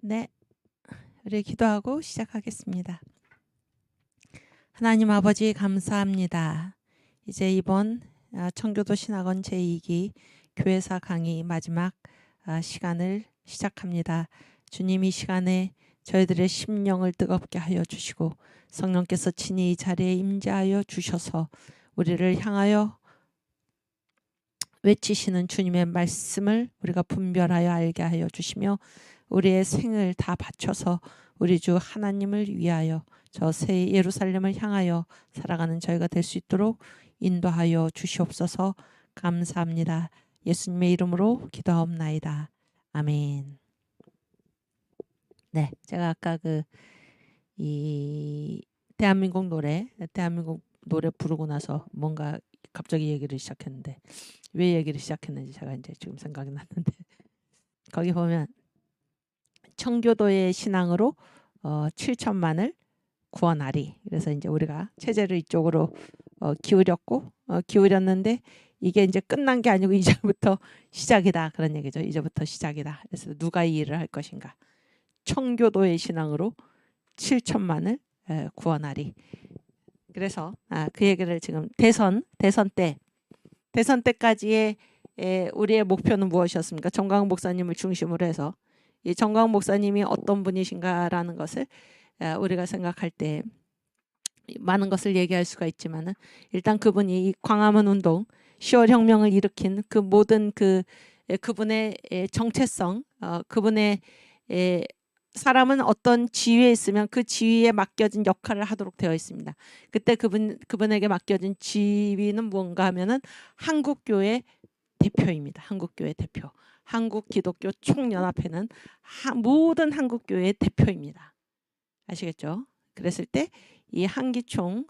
네, 우리 기도하고 시작하겠습니다. 하나님 아버지 감사합니다. 이제 이번 청교도 신학원 제2기 교회사 강의 마지막 시간을 시작합니다. 주님 이 시간에 저희들의 심령을 뜨겁게 하여 주시고 성령께서 친히 이 자리에 임재하여 주셔서 우리를 향하여 외치시는 주님의 말씀을 우리가 분별하여 알게 하여 주시며 우리의 생을 다 바쳐서 우리 주 하나님을 위하여 저 새 예루살렘을 향하여 살아가는 저희가 될 수 있도록 인도하여 주시옵소서. 감사합니다. 예수님의 이름으로 기도하옵나이다. 아멘. 네, 제가 아까 이 대한민국 노래 부르고 나서 뭔가 갑자기 얘기를 시작했는데 왜 얘기를 시작했는지 제가 이제 지금 생각이 났는데 거기 보면 청교도의 신앙으로 7천만을 구원하리. 그래서 이제 우리가 체제를 이쪽으로 기울였는데 이게 이제 끝난 게 아니고 이제부터 시작이다 그런 얘기죠. 이제부터 시작이다. 그래서 누가 이 일을 할 것인가? 청교도의 신앙으로 7천만을 구원하리. 그래서 그 얘기를 지금 대선 때까지의 우리의 목표는 무엇이었습니까? 정광훈 목사님을 중심으로 해서 이 정광훈 목사님이 어떤 분이신가라는 것을 우리가 생각할 때 많은 것을 얘기할 수가 있지만은 일단 그분이 이 광화문 운동 10월 혁명을 일으킨 그 모든 그분의 정체성, 그분의 사람은 어떤 지위에 있으면 그 지위에 맡겨진 역할을 하도록 되어 있습니다. 그때 그분에게 맡겨진 지위는 뭔가 하면은 한국교회 대표입니다. 한국교회 대표. 한국기독교 총연합회는 모든 한국교회의 대표입니다. 아시겠죠? 그랬을 때 이 한기총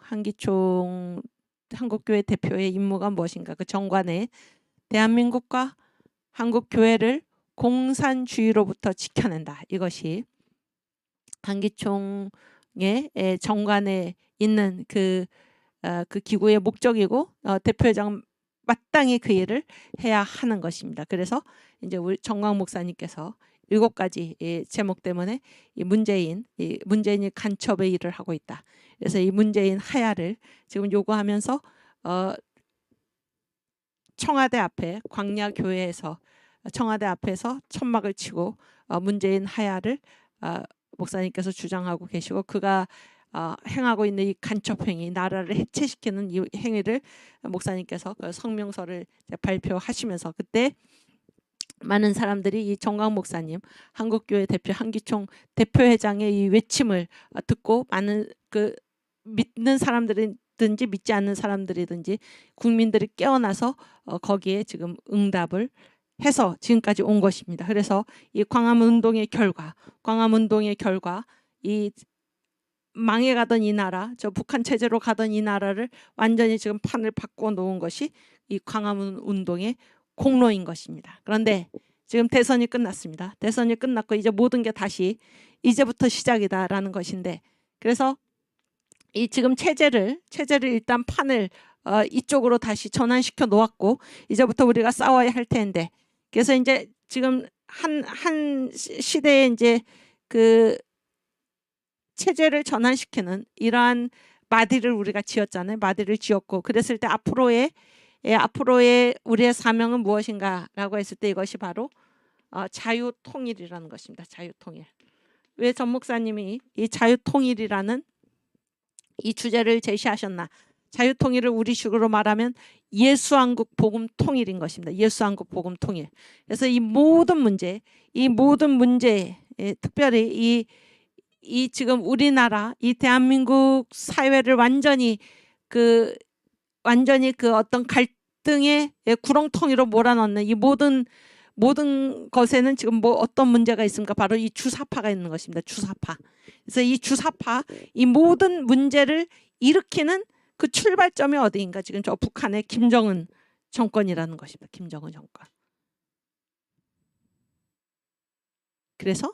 한국교회 대표의 임무가 무엇인가? 그 정관에 대한민국과 한국교회를 공산주의로부터 지켜낸다. 이것이 한기총의 정관에 있는 그 기구의 목적이고 대표회장 마땅히 그 일을 해야 하는 것입니다. 그래서 이제 우리 정광 목사님께서 7가지 제목 때문에 이 문재인이 간첩의 일을 하고 있다. 그래서 이 문재인 하야를 지금 요구하면서 청와대 앞에 광야교회에서 청와대 앞에서 천막을 치고 문재인 하야를 목사님께서 주장하고 계시고 그가 행하고 있는 이 간첩행위, 나라를 해체시키는 이 행위를 목사님께서 그 성명서를 발표하시면서 그때 많은 사람들이 이 정광 목사님, 한국교회 대표 한기총 대표회장의 이 외침을 듣고 많은 믿는 사람들이든지 믿지 않는 사람들이든지 국민들이 깨어나서 거기에 지금 응답을 해서 지금까지 온 것입니다. 그래서 이 광화문 운동의 결과 이 망해가던 이 나라, 저 북한 체제로 가던 이 나라를 완전히 지금 판을 바꿔 놓은 것이 이 광화문 운동의 공로인 것입니다. 그런데 지금 대선이 끝났습니다. 대선이 끝났고 이제 모든 게 다시 이제부터 시작이다라는 것인데 그래서 이 지금 체제를 일단 판을 이쪽으로 다시 전환시켜 놓았고 이제부터 우리가 싸워야 할 텐데 그래서 이제 지금 한 시대에 이제 그 체제를 전환시키는 이러한 마디를 우리가 지었잖아요. 마디를 지었고 그랬을 때 앞으로의 우리의 사명은 무엇인가라고 했을 때 이것이 바로 자유통일이라는 것입니다. 자유통일. 왜 전 목사님이 이 자유통일이라는 이 주제를 제시하셨나? 자유통일을 우리식으로 말하면 예수한국 복음 통일인 것입니다. 예수한국 복음 통일. 그래서 이 모든 문제, 특별히 이 지금 우리나라 이 대한민국 사회를 완전히 그 어떤 갈등의 구렁텅이로 몰아넣는 이 모든 것에는 지금 뭐 어떤 문제가 있습니까? 바로 이 주사파가 있는 것입니다. 주사파. 그래서 이 주사파 이 모든 문제를 일으키는 그 출발점이 어디인가? 지금 저 북한의 김정은 정권이라는 것입니다. 김정은 정권. 그래서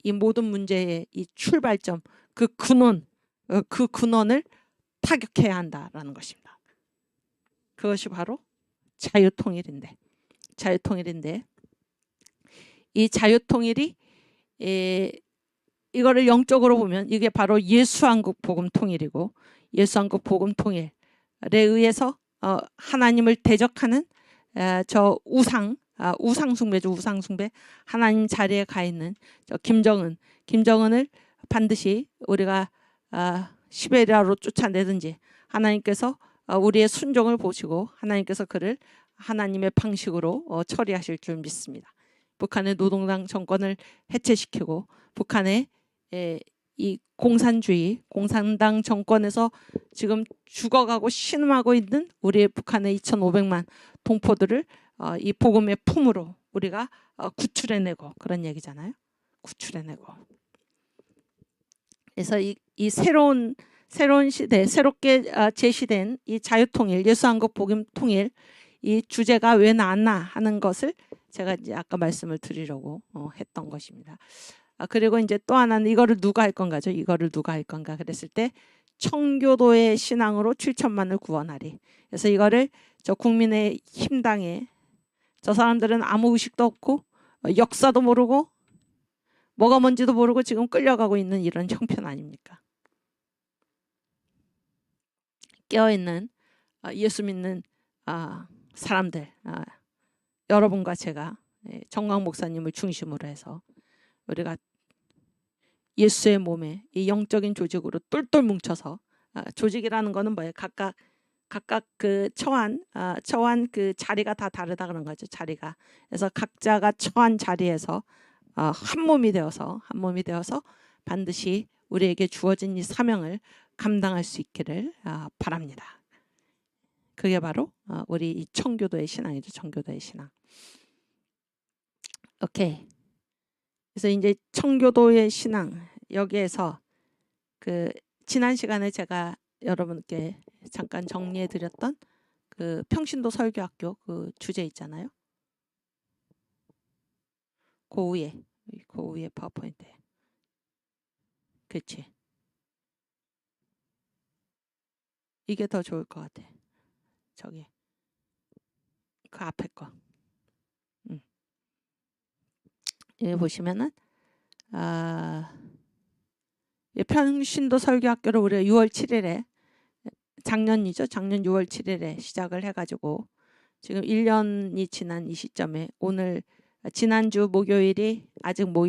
이 모든 문제의 이 출발점, 그 근원을 타격해야 한다라는 것입니다. 그것이 바로 자유통일인데 이 자유통일이 이거를 영적으로 보면 이게 바로 예수한국 복음 통일이고, 예수한국 복음 통일에 의해서 하나님을 대적하는 저 우상 숭배죠. 우상 숭배. 하나님 자리에 가 있는 저 김정은을 반드시 우리가 시베리아로 쫓아내든지 하나님께서 우리의 순종을 보시고 하나님께서 그를 하나님의 방식으로 처리하실 줄 믿습니다. 북한의 노동당 정권을 해체시키고 북한의 이 공산당 정권에서 지금 죽어가고 신음하고 있는 우리의 북한의 2,500만 동포들을 이 복음의 품으로 우리가 구출해내고, 그런 얘기잖아요. 구출해내고. 그래서 이 새로운 시대, 새롭게 제시된 이 자유통일, 예수한국 복음 통일, 이 주제가 왜 나왔나 하는 것을 제가 이제 아까 말씀을 드리려고 했던 것입니다. 그리고 이제 또 하나는 이거를 누가 할 건가죠? 이거를 누가 할 건가 그랬을 때 청교도의 신앙으로 7천만을 구원하리. 그래서 이거를 저 국민의 힘당에, 저 사람들은 아무 의식도 없고 역사도 모르고 뭐가 뭔지도 모르고 지금 끌려가고 있는 이런 형편 아닙니까? 깨어있는 예수 믿는 사람들, 여러분과 제가 정광 목사님을 중심으로 해서 우리가 예수의 몸에 이 영적인 조직으로 똘똘 뭉쳐서, 조직이라는 거는 뭐예요? 각각 그 처한 그 자리가 다 다르다 그런 거죠. 자리가. 그래서 각자가 처한 자리에서 한 몸이 되어서 반드시 우리에게 주어진 이 사명을 감당할 수 있기를 바랍니다. 그게 바로 우리 이 청교도의 신앙이죠. 청교도의 신앙. 오케이. 그래서 이제 청교도의 신앙, 여기에서 그 지난 시간에 제가 여러분께 잠깐 정리해 드렸던 그 평신도 설교학교 그 주제 있잖아요. 그 위에 파워포인트. 그렇지. 이게 더 좋을 것 같아. 저기 그 앞에 거. 여기 보시면은 평신도 설교학교를 우리가 6월 7일에 작년이죠. 작년 6월 7일에 시작을 해가지고 지금 1년이 지난 이 시점에 오늘 지난주 목요일이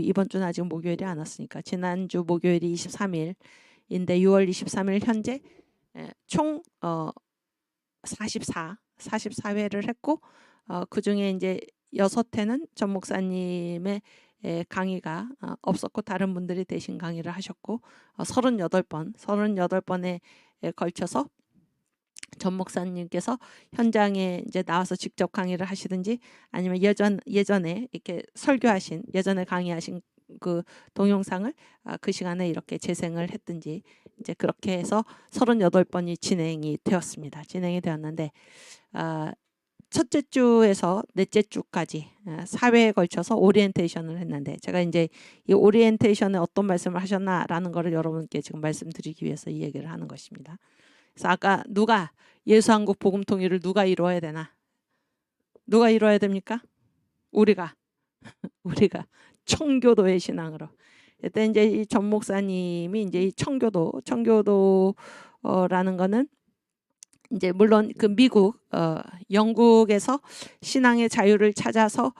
이번 주는 아직 목요일이 안 왔으니까 지난주 목요일이 23일인데 6월 23일 현재 총 44회를 했고 그중에 이제 6회는 전 목사님의 강의가 없었고 다른 분들이 대신 강의를 하셨고 38번에 걸쳐서 전 목사님께서 현장에 이제 나와서 직접 강의를 하시든지 아니면 예전에 이렇게 설교하신, 예전에 강의하신 그 동영상을 그 시간에 이렇게 재생을 했든지 이제 그렇게 해서 38번이 진행이 되었는데 첫째 주에서 넷째 주까지 4회에 걸쳐서 오리엔테이션을 했는데 제가 이제 이 오리엔테이션에 어떤 말씀을 하셨나라는 거를 여러분께 지금 말씀드리기 위해서 이 얘기를 하는 것입니다. 그래서 아까 누가 예수한국 복음 통일을 누가 이루어야 되나? 누가 이루어야 됩니까? 우리가 청교도의 신앙으로. 그때 이제 이 전 목사님이 이제 이 청교도라는 거는 이제 물론 그 영국에서 신앙의 자유를 찾아서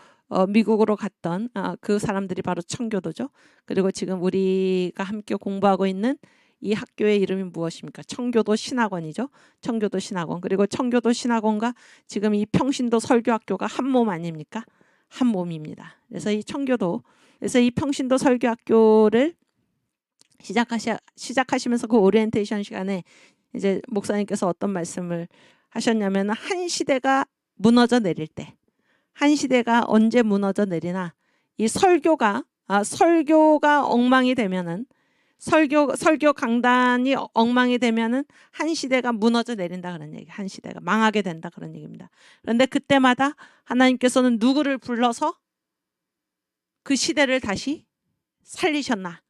미국으로 갔던 그 사람들이 바로 청교도죠. 그리고 지금 우리가 함께 공부하고 있는 이 학교의 이름이 무엇입니까? 청교도 신학원이죠. 청교도 신학원. 그리고 청교도 신학원과 지금 이 평신도 설교학교가 한 몸 아닙니까? 한 몸입니다. 그래서 이 평신도 설교학교를 시작하시면서 그 오리엔테이션 시간에 이제 목사님께서 어떤 말씀을 하셨냐면 한 시대가 무너져 내릴 때, 한 시대가 언제 무너져 내리나 이 설교가 엉망이 되면은 설교 강단이 엉망이 되면은 한 시대가 무너져 내린다 그런 얘기, 한 시대가 망하게 된다 그런 얘기입니다. 그런데 그때마다 하나님께서는 누구를 불러서 그 시대를 다시 살리셨나?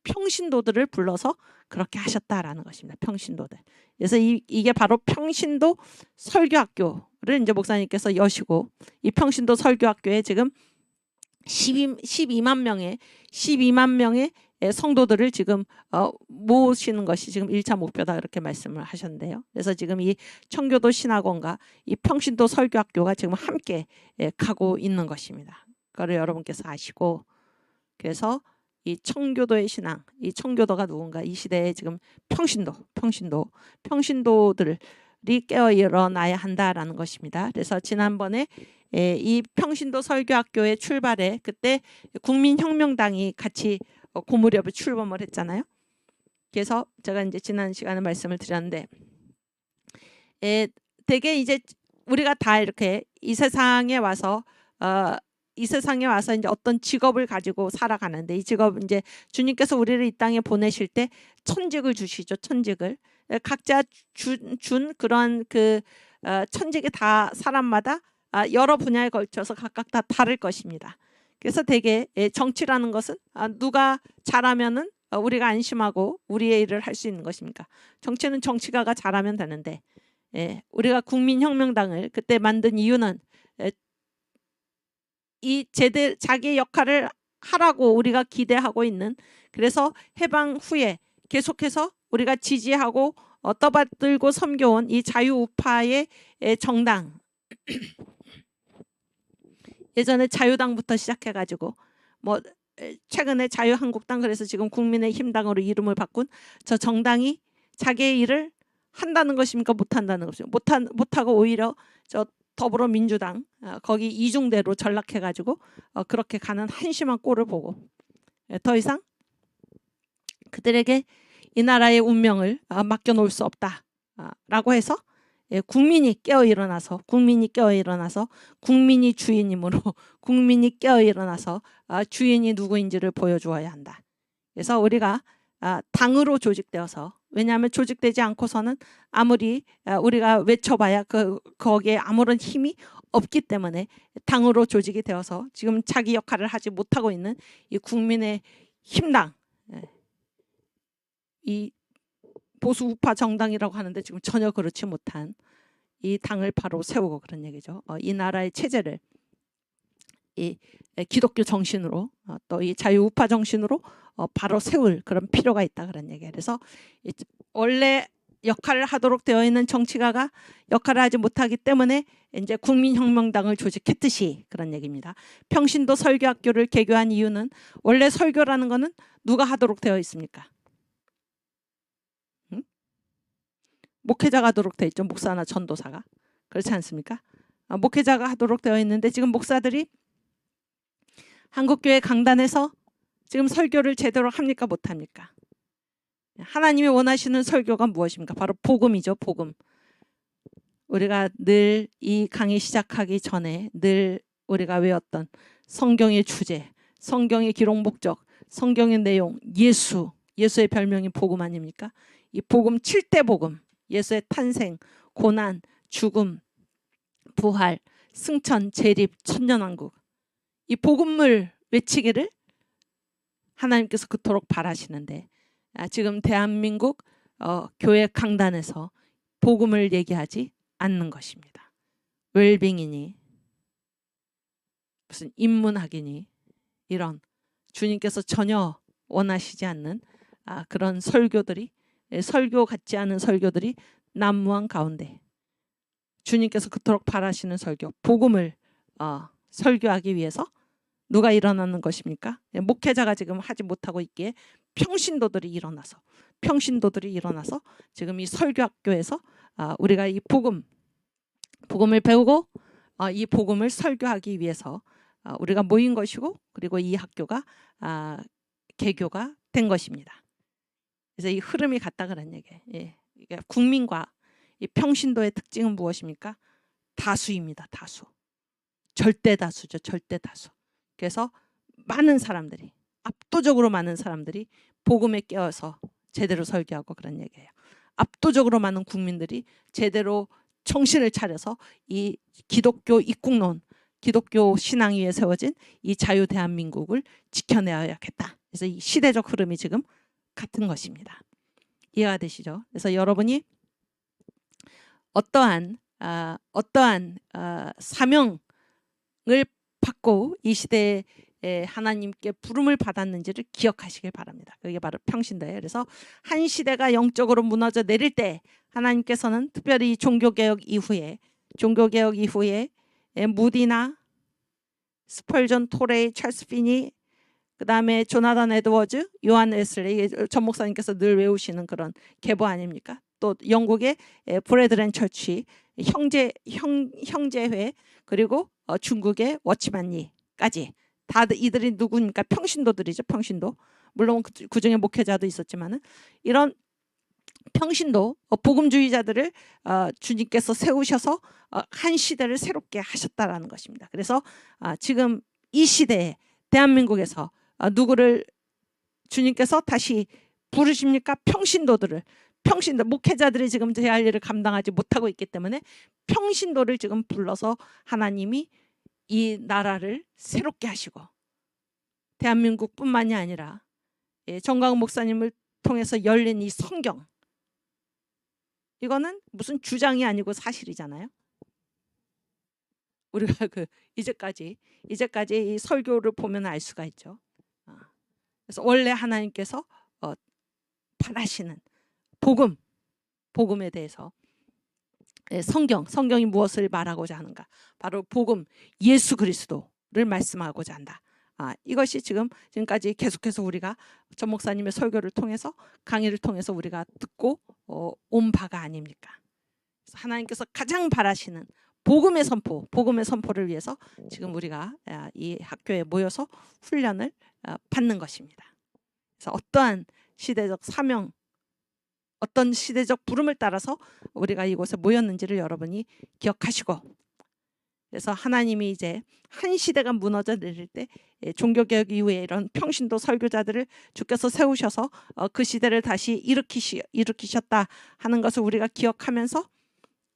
평신도들을 불러서 그렇게 하셨다라는 것입니다. 평신도들. 그래서 이게 바로 평신도 설교학교를 이제 목사님께서 여시고 이 평신도 설교학교에 지금 12만 명의 성도들을 지금 모으시는 것이 지금 1차 목표다 이렇게 말씀을 하셨는데요. 그래서 지금 이 청교도 신학원과 이 평신도 설교학교가 지금 함께 가고 있는 것입니다. 그거를 여러분께서 아시고, 그래서 이 청교도의 신앙, 이 청교도가 누군가, 이 시대에 지금 평신도들이 깨어 일어나야 한다라는 것입니다. 그래서 지난번에 이 평신도 설교학교의 출발에 그때 국민혁명당이 같이 그 무렵에 출범을 했잖아요. 그래서 제가 이제 지난 시간에 말씀을 드렸는데, 되게 이제 우리가 다 이렇게 이 세상에 와서 이제 어떤 직업을 가지고 살아가는데, 이 직업 이제 주님께서 우리를 이 땅에 보내실 때 천직을 주시죠. 천직을 각자 준 그런 그 천직이 다 사람마다 여러 분야에 걸쳐서 각각 다 다를 것입니다. 그래서 되게 정치라는 것은 누가 잘하면은 우리가 안심하고 우리의 일을 할 수 있는 것입니까? 정치는 정치가가 잘하면 되는데, 우리가 국민혁명당을 그때 만든 이유는 이 자기의 역할을 하라고 우리가 기대하고 있는, 그래서 해방 후에 계속해서 우리가 지지하고 떠받들고 섬겨온 이 자유우파의 정당, 예전에 자유당부터 시작해가지고 뭐 최근에 자유한국당, 그래서 지금 국민의힘당으로 이름을 바꾼 저 정당이 자기의 일을 한다는 것입니까? 못한다는 것입니까? 못하고 오히려 저 더불어민주당 거기 이중대로 전락해가지고 그렇게 가는 한심한 꼴을 보고, 더 이상 그들에게 이 나라의 운명을 맡겨놓을 수 없다라고 해서 국민이 깨어 일어나서 국민이 주인이므로 국민이 깨어 일어나서 주인이 누구인지를 보여주어야 한다. 그래서 우리가 당으로 조직되어서, 왜냐하면 조직되지 않고서는 아무리 우리가 외쳐봐야 거기에 아무런 힘이 없기 때문에 당으로 조직이 되어서 지금 자기 역할을 하지 못하고 있는 이 국민의 힘당, 이 보수 우파 정당이라고 하는데 지금 전혀 그렇지 못한 이 당을 바로 세우고, 그런 얘기죠. 이 나라의 체제를 이 기독교 정신으로 또 이 자유우파 정신으로 바로 세울 그런 필요가 있다, 그런 얘기예요. 그래서 원래 역할을 하도록 되어 있는 정치가가 역할을 하지 못하기 때문에 이제 국민혁명당을 조직했듯이 그런 얘기입니다. 평신도 설교학교를 개교한 이유는, 원래 설교라는 거는 누가 하도록 되어 있습니까? 목회자가 하도록 되어 있죠. 목사나 전도사가. 그렇지 않습니까? 목회자가 하도록 되어 있는데, 지금 목사들이 한국교회 강단에서 지금 설교를 제대로 합니까? 못합니까? 하나님이 원하시는 설교가 무엇입니까? 바로 복음이죠. 복음. 우리가 늘 이 강의 시작하기 전에 늘 우리가 외웠던 성경의 주제, 성경의 기록 목적, 성경의 내용, 예수의 별명이 복음 아닙니까? 이 복음, 7대 복음, 예수의 탄생, 고난, 죽음, 부활, 승천, 재립, 천년왕국, 이 복음을 외치기를 하나님께서 그토록 바라시는데, 지금 대한민국 교회 강단에서 복음을 얘기하지 않는 것입니다. 웰빙이니 무슨 인문학이니 이런 주님께서 전혀 원하시지 않는 그런 설교들이, 설교 같지 않은 설교들이 난무한 가운데 주님께서 그토록 바라시는 설교, 복음을 설교하기 위해서 누가 일어나는 것입니까? 목회자가 지금 하지 못하고 있기에 평신도들이 일어나서 지금 이 설교학교에서 우리가 이 복음을 배우고 이 복음을 설교하기 위해서 우리가 모인 것이고, 그리고 이 학교가 개교가 된 것입니다. 그래서 이 흐름이 같다, 그런 얘기예요. 이게 국민과 이 평신도의 특징은 무엇입니까? 다수입니다. 다수. 절대다수죠. 절대다수. 그래서 많은 사람들이, 압도적으로 많은 사람들이 복음에 깨어서 제대로 설교하고, 그런 얘기예요. 압도적으로 많은 국민들이 제대로 정신을 차려서 이 기독교 입국론, 기독교 신앙 위에 세워진 이 자유 대한민국을 지켜내야겠다. 그래서 이 시대적 흐름이 지금 같은 것입니다. 이해가 되시죠? 그래서 여러분이 어떠한 사명을 받고 이 시대에 하나님께 부름을 받았는지를 기억하시길 바랍니다. 그게 바로 평신도예요. 그래서 한 시대가 영적으로 무너져 내릴 때 하나님께서는 특별히 종교개혁 이후에 무디나 스펄전, 토레이, 찰스 피니, 그 다음에 조나단 에드워즈, 요한 웨슬리, 전 목사님께서 늘 외우시는 그런 계보 아닙니까? 또 영국의 브레드렌 철치, 형제회, 그리고 중국의 워치만리까지 다 이들이 누구니까 평신도들이죠. 평신도. 물론 그 중에 목회자도 있었지만은 이런 평신도 복음주의자들을 주님께서 세우셔서 한 시대를 새롭게 하셨다라는 것입니다. 그래서 지금 이 시대에 대한민국에서 누구를 주님께서 다시 부르십니까? 평신도들을. 목회자들이 지금 제 할 일을 감당하지 못하고 있기 때문에 평신도를 지금 불러서 하나님이 이 나라를 새롭게 하시고 대한민국뿐만이 아니라 정광훈 목사님을 통해서 열린 이 성경, 이거는 무슨 주장이 아니고 사실이잖아요. 우리가 이제까지 이 설교를 보면 알 수가 있죠. 그래서 원래 하나님께서 바라시는 복음에 대해서 성경이 무엇을 말하고자 하는가? 바로 복음, 예수 그리스도를 말씀하고자 한다. 이것이 지금까지 계속해서 우리가 전 목사님의 설교를 통해서 강의를 통해서 우리가 듣고 온 바가 아닙니까? 그래서 하나님께서 가장 바라시는 복음의 선포를 위해서 지금 우리가 이 학교에 모여서 훈련을 받는 것입니다. 그래서 어떠한 시대적 사명, 어떤 시대적 부름을 따라서 우리가 이곳에 모였는지를 여러분이 기억하시고, 그래서 하나님이 이제 한 시대가 무너져 내릴 때 종교개혁 이후에 이런 평신도 설교자들을 주께서 세우셔서 그 시대를 다시 일으키셨다 하는 것을 우리가 기억하면서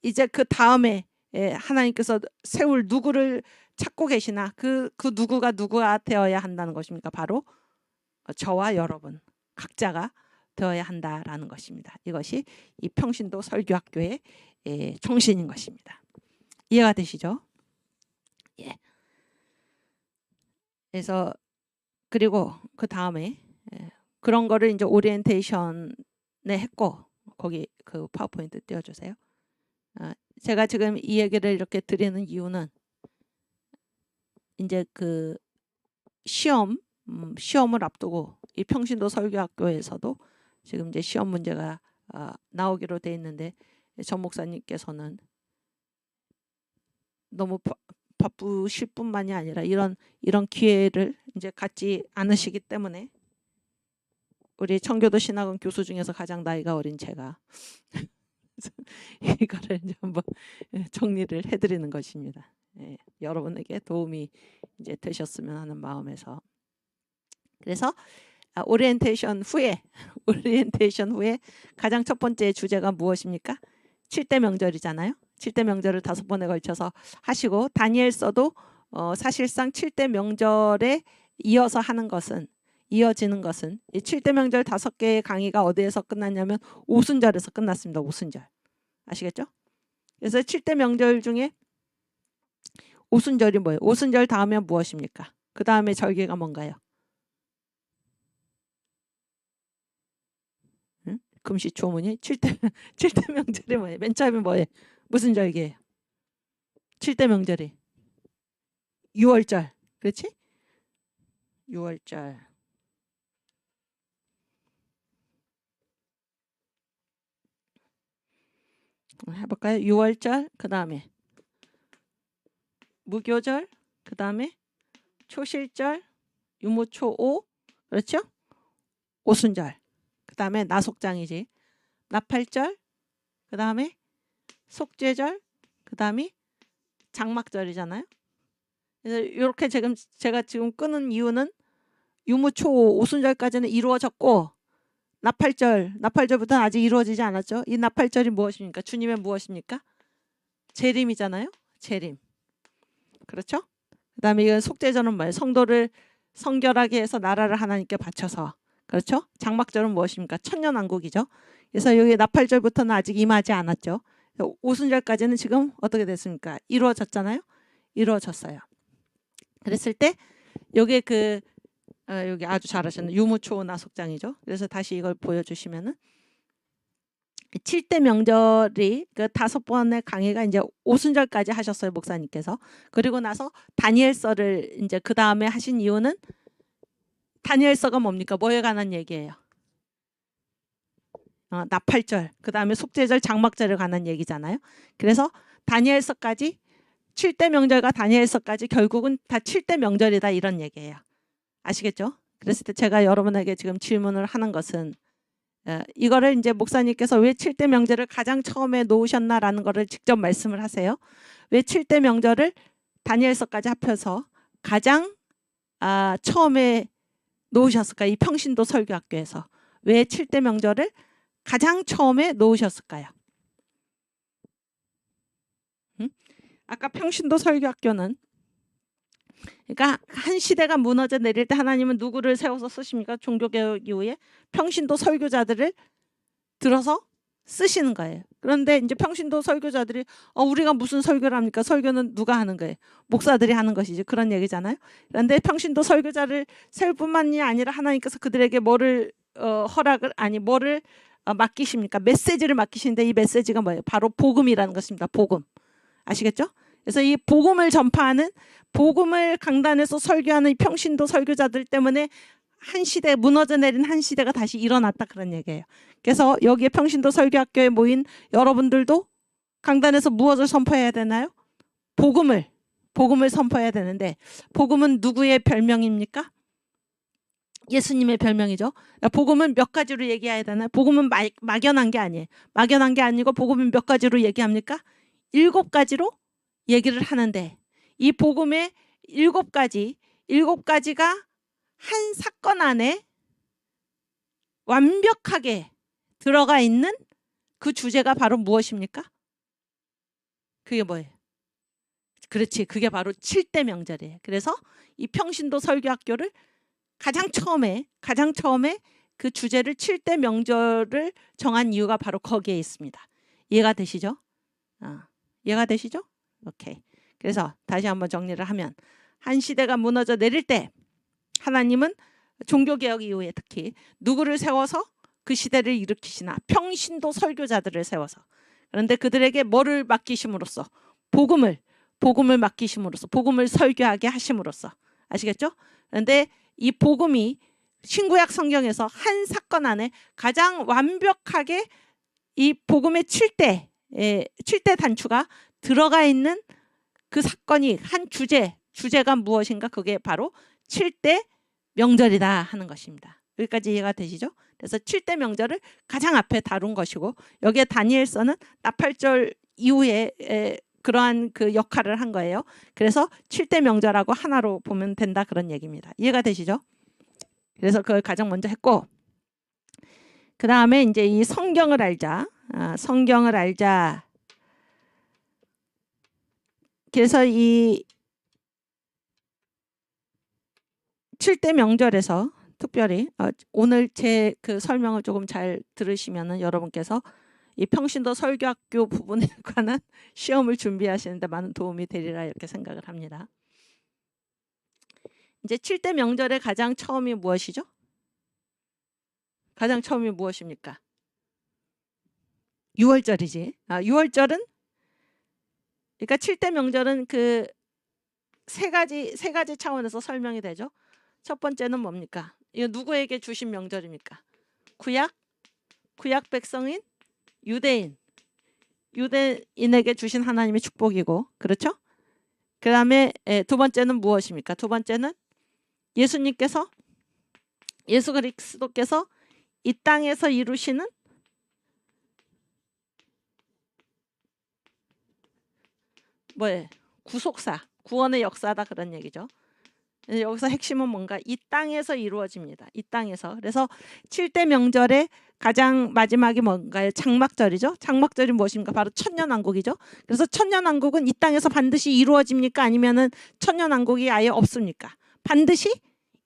이제 그 다음에 하나님께서 세울 누구를 찾고 계시나 그 누구가 되어야 한다는 것입니까? 바로 저와 여러분 각자가 되어야 한다라는 것입니다. 이것이 이 평신도 설교학교의 정신인 것입니다. 이해가 되시죠? 예. 그래서 그리고 그 다음에 그런 거를 이제 오리엔테이션에 했고, 거기 그 파워포인트 띄워주세요. 제가 지금 이 얘기를 이렇게 드리는 이유는 이제 그 시험을 앞두고 이 평신도 설교학교에서도 지금 이제 시험 문제가 나오기로 돼 있는데 전 목사님께서는 너무 바쁘실 뿐만이 아니라 이런 기회를 이제 갖지 않으시기 때문에 우리 청교도 신학원 교수 중에서 가장 나이가 어린 제가 이거를 이제 한번 정리를 해드리는 것입니다. 여러분에게 도움이 이제 되셨으면 하는 마음에서. 그래서 오리엔테이션 후에 가장 첫 번째 주제가 무엇입니까? 7대 명절이잖아요. 7대 명절을 5번에 걸쳐서 하시고, 다니엘서도 사실상 7대 명절에 이어지는 것은 이 7대 명절 5개의 강의가 어디에서 끝났냐면 오순절에서 끝났습니다. 오순절. 아시겠죠? 그래서 7대 명절 중에 오순절이 뭐예요? 오순절 다음에 무엇입니까? 그 다음에 절기가 뭔가요? 금시초문이 7대 명절이 뭐예요? 맨 처음에 뭐예요? 무슨 절기예요? 7대 명절이 6월절. 그렇지? 6월절. 해볼까요? 6월절, 그 다음에 무교절, 그 다음에 초실절, 유무초오, 그렇죠? 오순절, 그 다음에 나속장이지. 나팔절, 그 다음에 속죄절, 그 다음이 장막절이잖아요. 그래서 이렇게 제가 지금 끄는 이유는 유무초오, 오순절까지는 이루어졌고, 나팔절부터는 아직 이루어지지 않았죠. 이 나팔절이 무엇입니까? 주님의 무엇입니까? 재림이잖아요. 재림. 그렇죠? 그 다음에 이건 속죄절은 뭐예요? 성도를 성결하게 해서 나라를 하나님께 바쳐서. 그렇죠? 장막절은 무엇입니까? 천년왕국이죠. 그래서 여기 나팔절부터는 아직 임하지 않았죠. 오순절까지는 지금 어떻게 됐습니까? 이루어졌잖아요. 이루어졌어요. 그랬을 때 요게 그 여기 아주 잘하셨네. 유무초나 속장이죠. 그래서 다시 이걸 보여주시면은 7대 명절이 그 5번의 강의가 이제 오순절까지 하셨어요, 목사님께서. 그리고 나서 다니엘서를 이제 그 다음에 하신 이유는 다니엘서가 뭡니까? 뭐에 관한 얘기예요? 나팔절, 그 다음에 속죄절, 장막절에 관한 얘기잖아요. 그래서 다니엘서까지 7대 명절과 다니엘서까지 결국은 다 7대 명절이다 이런 얘기예요. 아시겠죠? 그랬을 때 제가 여러분에게 지금 질문을 하는 것은 이거를 이제 목사님께서 왜 7대 명절을 가장 처음에 놓으셨나라는 거를 직접 말씀을 하세요. 왜 7대 명절을 다니엘서까지 합해서 가장 처음에 놓으셨을까? 이 평신도 설교학교에서 왜 7대 명절을 가장 처음에 놓으셨을까요? 아까 평신도 설교학교는 그러니까 한 시대가 무너져 내릴 때 하나님은 누구를 세워서 쓰십니까? 종교개혁 이후에 평신도 설교자들을 들어서 쓰시는 거예요. 그런데 이제 평신도 설교자들이 우리가 무슨 설교를 합니까? 설교는 누가 하는 거예요? 목사들이 하는 것이지. 그런 얘기잖아요. 그런데 평신도 설교자를 세울 뿐만이 아니라 하나님께서 그들에게 뭐를 뭐를 맡기십니까? 메시지를 맡기시는데 이 메시지가 뭐예요? 바로 복음이라는 것입니다. 복음. 아시겠죠? 그래서 이 복음을 전파하는 복음을 강단에서 설교하는 평신도 설교자들 때문에 한 시대 무너져 내린 한 시대가 다시 일어났다 그런 얘기예요. 그래서 여기에 평신도 설교학교에 모인 여러분들도 강단에서 무엇을 선포해야 되나요? 복음을 선포해야 되는데 복음은 누구의 별명입니까? 예수님의 별명이죠. 복음은 몇 가지로 얘기해야 되나요? 복음은 막연한 게 아니에요. 막연한 게 아니고 복음은 몇 가지로 얘기합니까? 7가지로 얘기를 하는데 이 복음의 7가지가 한 사건 안에 완벽하게 들어가 있는 그 주제가 바로 무엇입니까? 그게 뭐예요? 그렇지. 그게 바로 7대 명절이에요. 그래서 이 평신도 설교학교를 가장 처음에 그 주제를 7대 명절을 정한 이유가 바로 거기에 있습니다. 이해가 되시죠? 이해가 되시죠? 오케이. 그래서 다시 한번 정리를 하면 한 시대가 무너져 내릴 때 하나님은 종교개혁 이후에 특히 누구를 세워서 그 시대를 일으키시나? 평신도 설교자들을 세워서. 그런데 그들에게 뭐를 맡기심으로써? 복음을 맡기심으로써 복음을 설교하게 하심으로써. 아시겠죠? 그런데 이 복음이 신구약 성경에서 한 사건 안에 가장 완벽하게 이 복음의 7대 단추가 들어가 있는 그 사건이 한 주제가 무엇인가? 그게 바로 7대 명절이다 하는 것입니다. 여기까지 이해가 되시죠? 그래서 7대 명절을 가장 앞에 다룬 것이고 여기에 다니엘서는 나팔절 이후에 그러한 그 역할을 한 거예요. 그래서 7대 명절하고 하나로 보면 된다 그런 얘기입니다. 이해가 되시죠? 그래서 그걸 가장 먼저 했고 그 다음에 이제 이 성경을 알자. 성경을 알자. 그래서 이 7대 명절에서 특별히 오늘 제 그 설명을 조금 잘 들으시면은 여러분께서 이 평신도 설교학교 부분에 관한 시험을 준비하시는데 많은 도움이 되리라 이렇게 생각을 합니다. 이제 7대 명절의 가장 처음이 무엇이죠? 가장 처음이 무엇입니까? 유월절이지. 6월절은 그러니까 7대 명절은 그 세 가지 차원에서 설명이 되죠. 첫 번째는 뭡니까? 이거 누구에게 주신 명절입니까? 구약 백성인 유대인에게 주신 하나님의 축복이고, 그렇죠? 그 다음에 두 번째는 무엇입니까? 두 번째는 예수 그리스도께서 이 땅에서 이루시는 뭐예요? 구원의 역사다 그런 얘기죠. 여기서 핵심은 뭔가 이 땅에서 이루어집니다. 이 땅에서. 그래서 7대 명절의 가장 마지막이 뭔가요? 장막절이죠. 장막절이 무엇입니까? 바로 천년왕국이죠. 그래서 천년왕국은 이 땅에서 반드시 이루어집니까? 아니면은 천년왕국이 아예 없습니까? 반드시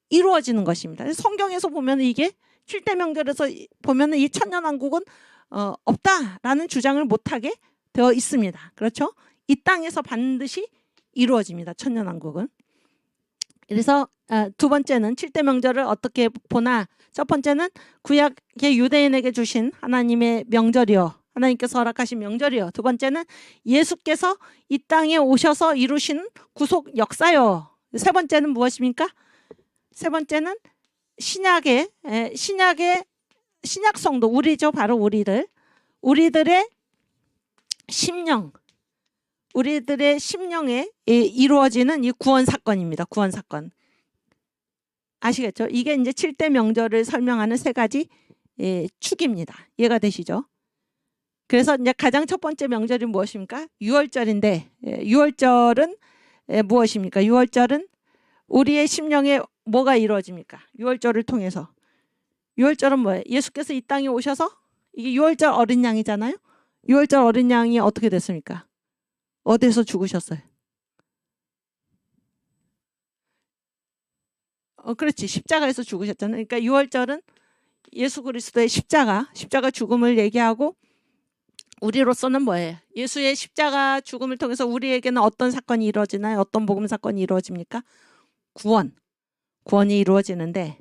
이루어지는 것입니다. 성경에서 보면 이게 7대 명절에서 보면 이 천년왕국은 없다라는 주장을 못하게 되어 있습니다. 그렇죠? 이 땅에서 반드시 이루어집니다. 천년왕국은. 그래서 두 번째는 7대 명절을 어떻게 보나, 첫 번째는 구약의 유대인에게 주신 하나님의 명절이요, 하나님께서 허락하신 명절이요. 두 번째는 예수께서 이 땅에 오셔서 이루신 구속 역사요. 세 번째는 무엇입니까? 세 번째는 신약의 신약 성도, 우리죠. 바로 우리들의 심령, 우리들의 심령에 이루어지는 이 구원 사건입니다. 구원 사건. 아시겠죠? 이게 이제 7대 명절을 설명하는 세 가지 축입니다. 이해가 되시죠? 그래서 이제 가장 첫 번째 명절이 무엇입니까? 유월절인데, 유월절은 무엇입니까? 유월절은 우리의 심령에 뭐가 이루어집니까? 유월절을 통해서. 유월절은 뭐예요? 예수께서 이 땅에 오셔서, 이게 유월절 어린 양이잖아요. 유월절 어린 양이 어떻게 됐습니까? 어디서 죽으셨어요? 그렇지. 십자가에서 죽으셨잖아요. 그러니까 유월절은 예수 그리스도의 십자가 죽음을 얘기하고, 우리로서는 뭐예요? 예수의 십자가 죽음을 통해서 우리에게는 어떤 사건이 이루어지나요? 어떤 복음 사건이 이루어집니까? 구원이 이루어지는데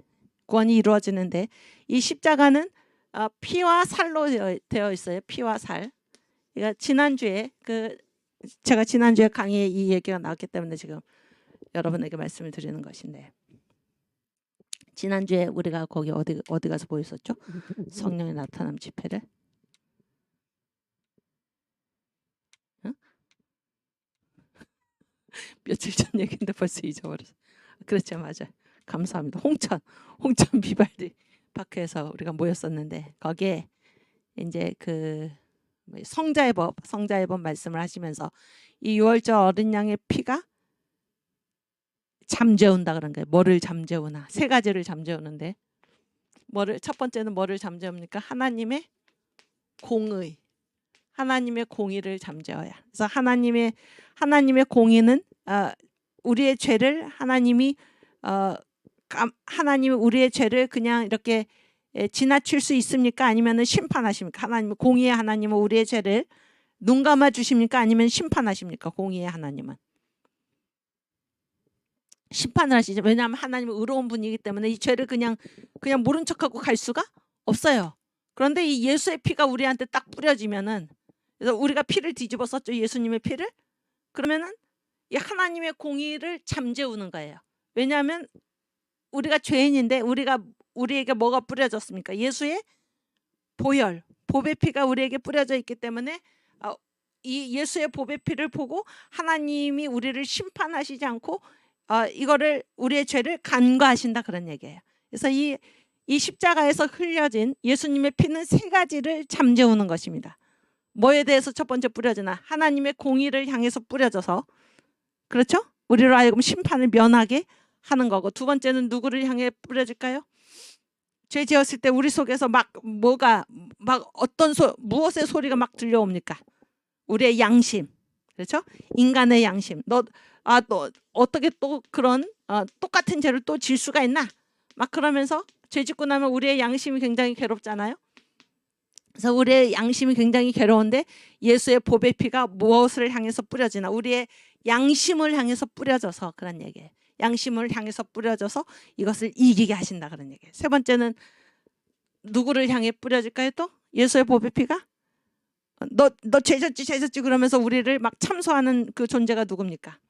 이 십자가는 피와 살로 되어 있어요. 피와 살. 그러니까 제가 지난주에 강의에 이 얘기가 나왔기 때문에 지금 여러분에게 말씀을 드리는 것인데, 지난주에 우리가 거기 어디 가서 보였었죠? 성령의 나타남 집회를. 응? 며칠 전 얘기인데 벌써 잊어버렸어. 그렇죠, 맞아요. 감사합니다. 홍천 비발디 파크에서 우리가 모였었는데, 거기에 이제 그 성자의 법 말씀을 하시면서 이 유월절 어린 양의 피가 잠재운다 그런 거예요. 뭐를 잠재우나? 세 가지를 잠재우는데, 첫 번째는 뭐를 잠재웁니까? 하나님의 공의를 잠재워야. 그래서 하나님의 공의는 우리의 죄를 하나님이 우리의 죄를 그냥 이렇게 지나칠 수 있습니까? 아니면 심판하십니까? 공의의 하나님은 우리의 죄를 눈 감아 주십니까? 아니면 심판하십니까? 공의의 하나님은 심판을 하시죠. 왜냐하면 하나님은 의로운 분이기 때문에 이 죄를 그냥 모른 척하고 갈 수가 없어요. 그런데 이 예수의 피가 우리한테 딱 뿌려지면은, 그래서 우리가 피를 뒤집어 썼죠. 예수님의 피를. 그러면은 이 하나님의 공의를 잠재우는 거예요. 왜냐하면 우리가 죄인인데 우리에게 뭐가 뿌려졌습니까? 예수의 보혈의 피가 우리에게 뿌려져 있기 때문에 이 예수의 보혈의 피를 보고 하나님이 우리를 심판하시지 않고 이거를 우리의 죄를 간과하신다 그런 얘기예요. 그래서 이 십자가에서 흘려진 예수님의 피는 세 가지를 잠재우는 것입니다. 뭐에 대해서 첫 번째 뿌려지나? 하나님의 공의를 향해서 뿌려져서, 그렇죠? 우리로 하여금 심판을 면하게 하는 거고, 두 번째는 누구를 향해 뿌려질까요? 죄 지었을 때 우리 속에서 무엇의 소리가 막 들려옵니까? 우리의 양심, 그렇죠? 인간의 양심. 너 어떻게 또 그런 똑같은 죄를 또 질 수가 있나? 막 그러면서 죄 짓고 나면 우리의 양심이 굉장히 괴롭잖아요. 그래서 우리의 양심이 굉장히 괴로운데 예수의 보배 피가 무엇을 향해서 뿌려지나? 우리의 양심을 향해서 뿌려져서 그런 얘기예요. 양심을 향해서 뿌려져서 이것을 이기게 하신다 그런 얘기예요. 세 번째는 누구를 향해 뿌려질까요? 또 예수의 보배 피가 너 죄졌지 그러면서 우리를 막 참소하는 그 존재가 누굽니까?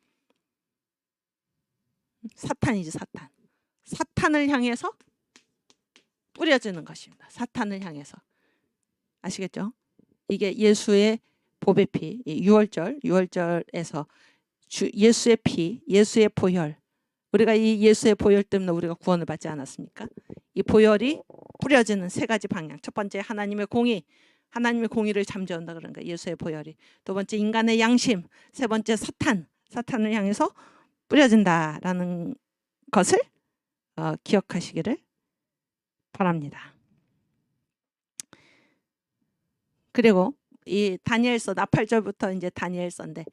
사탄이지. 사탄을 향해서 뿌려지는 것입니다. 사탄을 향해서. 아시겠죠? 이게 예수의 보배 피, 유월절에서 예수의 피, 예수의 보혈. 우리가 이 예수의 보혈 때문에 우리가 구원을 받지 않았습니까? 이 보혈이 뿌려지는 세 가지 방향. 첫 번째 하나님의 공의를 잠재운다 그런 거예요. 예수의 보혈이. 두 번째 인간의 양심. 세 번째 사탄을 향해서 뿌려진다라는 것을 기억하시기를 바랍니다. 그리고 이 다니엘서 나팔절부터 이제 다니엘서인데,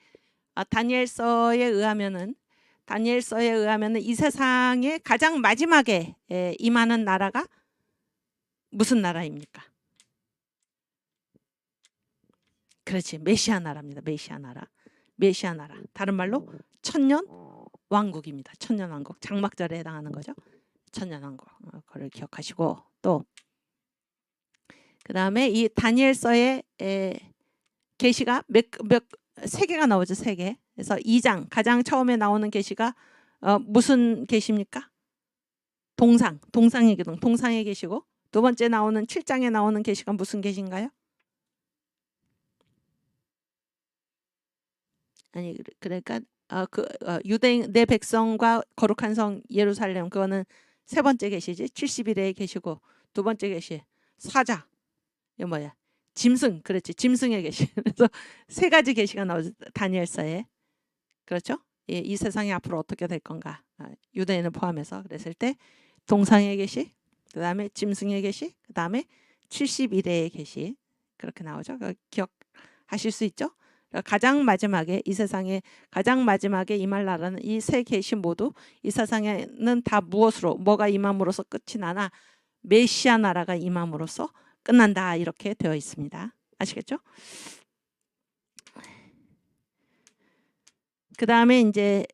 다니엘서에 의하면은 이 세상에 가장 마지막에 임하는 나라가 무슨 나라입니까? 그렇지, 메시아 나라입니다. 메시아 나라. 다른 말로 천년 왕국입니다. 천년왕국. 장막절에 해당하는 거죠. 천년왕국. 그걸 기억하시고 또 그 다음에 이 다니엘서의 계시가 세 개가 나오죠. 세 개. 그래서 2장 가장 처음에 나오는 계시가 무슨 계시입니까? 동상의 기둥, 동상의 계시고 두 번째 나오는 7장에 나오는 계시가 무슨 계시인가요? 아니 그러니까 유대인 내 백성과 거룩한 성 예루살렘 그거는 세 번째 계시지. 70일의 계시고 두 번째 계시 사자 이거 뭐야? 짐승. 그렇지. 짐승의 계시. 그래서 세 가지 계시가 나오죠. 다니엘서에. 그렇죠? 예, 이 세상이 앞으로 어떻게 될 건가? 유대인을 포함해서 그랬을 때 동상의 계시, 그다음에 짐승의 계시, 그다음에 70일의 계시. 그렇게 나오죠. 기억하실 수 있죠? 가장 마지막에 이 세상에 가장 마지막에 임할 나라는 이 세 계시 모두 이 세상에는 다 무엇으로 뭐가 임함으로써 끝이 나나 메시아 나라가 임함으로써 끝난다 이렇게 되어 있습니다. 아시겠죠? 그 다음에 이제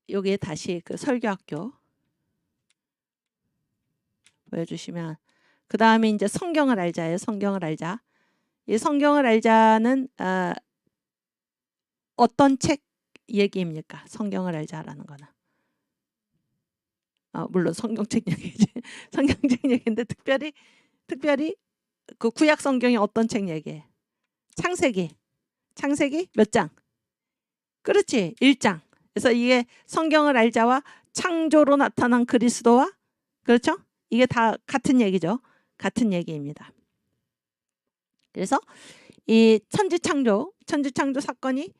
여기에 다시 그 설교학교 보여주시면 그 다음에 이제 성경을 알자예요. 성경을 알자. 이 성경을 알자는 어떤 책 얘기입니까? 성경을 알자라는 거는. 물론 성경책 얘기지. 성경책 얘기인데 특별히 그 구약 성경이 어떤 책 얘기해? 창세기 몇 장? 그렇지. 1장. 그래서 이게 성경을 알자와 창조로 나타난 그리스도와 그렇죠? 이게 다 같은 얘기죠. 같은 얘기입니다. 그래서 이 천지창조 사건이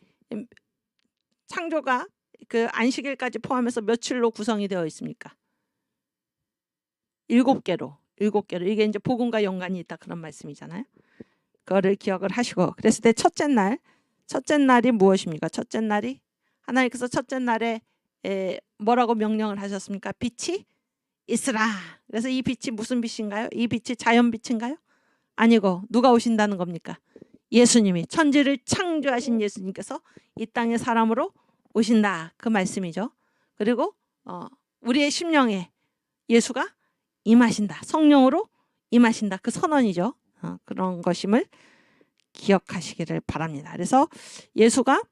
창조가 그 안식일까지 포함해서 며칠로 구성이 되어 있습니까? 7개로. 이게 이제 복음과 연관이 있다 그런 말씀이잖아요. 그거를 기억을 하시고 그랬을 때 첫째 날이 무엇입니까? 첫째 날이 하나님께서 첫째 날에 뭐라고 명령을 하셨습니까? 빛이 있으라. 그래서 이 빛이 무슨 빛인가요? 이 빛이 자연 빛인가요? 아니고 누가 오신다는 겁니까? 예수님이 천지를 창조하신 예수님께서 이 땅에 사람으로 오신다 그 말씀이죠. 그리고 우리의 심령에 예수가 임하신다. 성령으로 임하신다. 그 선언이죠. 그런 것임을 기억하시기를 바랍니다. 그래서 예수가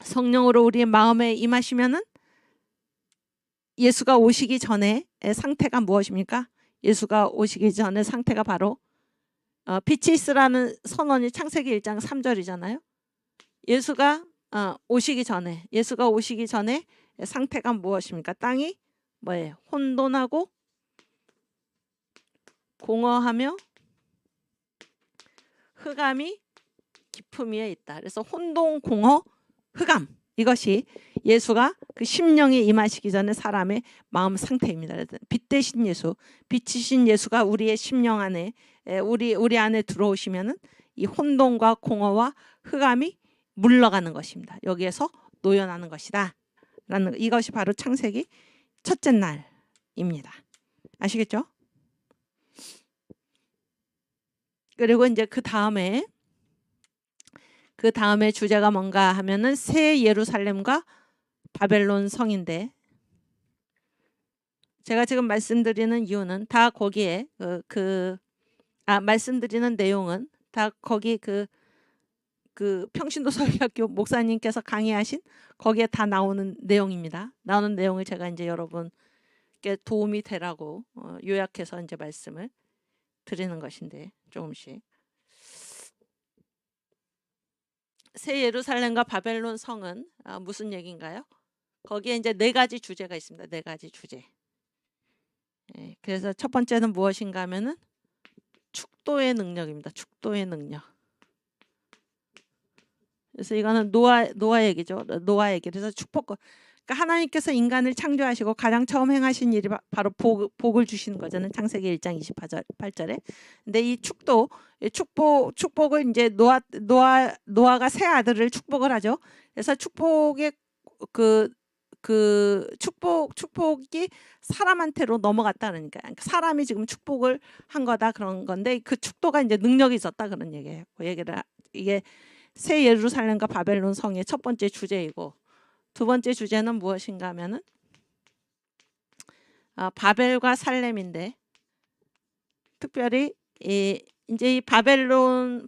성령으로 우리의 마음에 임하시면은 예수가 오시기 전에 상태가 무엇입니까? 예수가 오시기 전에 상태가 바로 빛이 있으라는 선언이 창세기 1장 3절이잖아요. 예수가 오시기 전에 상태가 무엇입니까? 땅이 뭐예요? 혼돈하고 공허하며 흑암이 깊음 위에 있다. 그래서 혼돈, 공허, 흑암 이것이 예수가 그 심령에 임하시기 전에 사람의 마음 상태입니다. 빛 대신 예수, 빛이신 예수가 우리의 심령 안에 우리 안에 들어오시면은 이 혼돈과 공허와 흑암이 물러가는 것입니다. 여기에서 노연하는 것이다. 라는 이것이 바로 창세기 첫째 날입니다. 아시겠죠? 그리고 이제 그 다음에 주제가 뭔가 하면은 새 예루살렘과 바벨론 성인데 제가 지금 말씀드리는 이유는 다 거기에 말씀드리는 내용은 다 거기 그 평신도 설교학교 목사님께서 강의하신 거기에 다 나오는 내용입니다. 나오는 내용을 제가 이제 여러분께 도움이 되라고 요약해서 이제 말씀을 드리는 것인데 조금씩 새 예루살렘과 바벨론 성은 무슨 얘기인가요? 거기에 이제 4가지 주제가 있습니다. 4가지 주제. 그래서 첫 번째는 무엇인가 하면은 축도의 능력입니다. 축도의 능력. 그래서 이거는 노아 얘기죠. 노아 얘기. 그래서 축복. 그러니까 하나님께서 인간을 창조하시고 가장 처음 행하신 일이 바로 복을 주시는 거잖아요. 창세기 1장 28절에. 근데 이 축복을 이제 노아가 세 아들을 축복을 하죠. 그래서 축복의 축복이 사람한테로 넘어갔다 그러니까 사람이 지금 축복을 한 거다 그런 건데 그 축도가 이제 능력이 있었다 그런 얘기예요. 그 얘기를 이게 새 예루살렘과 바벨론 성의 첫 번째 주제이고 두 번째 주제는 무엇인가 하면은 바벨과 살렘인데, 특별히 이제 이 바벨론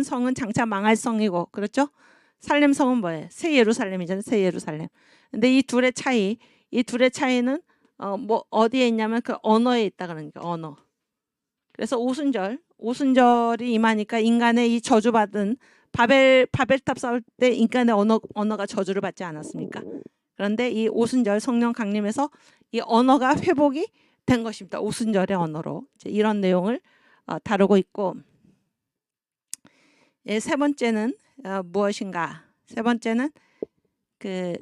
성은 장차 망할 성이고, 그렇죠? 살렘 성은 뭐예요? 새 예루살렘이잖아요. 새 예루살렘. 근데 이 둘의 차이는 어디에 있냐면 그 언어에 있다 그러니까 언어. 그래서 오순절이 임하니까 인간의 이 저주받은 바벨탑 쌓을 때 인간의 언어가 저주를 받지 않았습니까? 그런데 이 오순절 성령 강림에서 이 언어가 회복이 된 것입니다. 오순절의 언어로 이제 이런 내용을 다루고 있고, 세 번째는 무엇인가? 세 번째는 그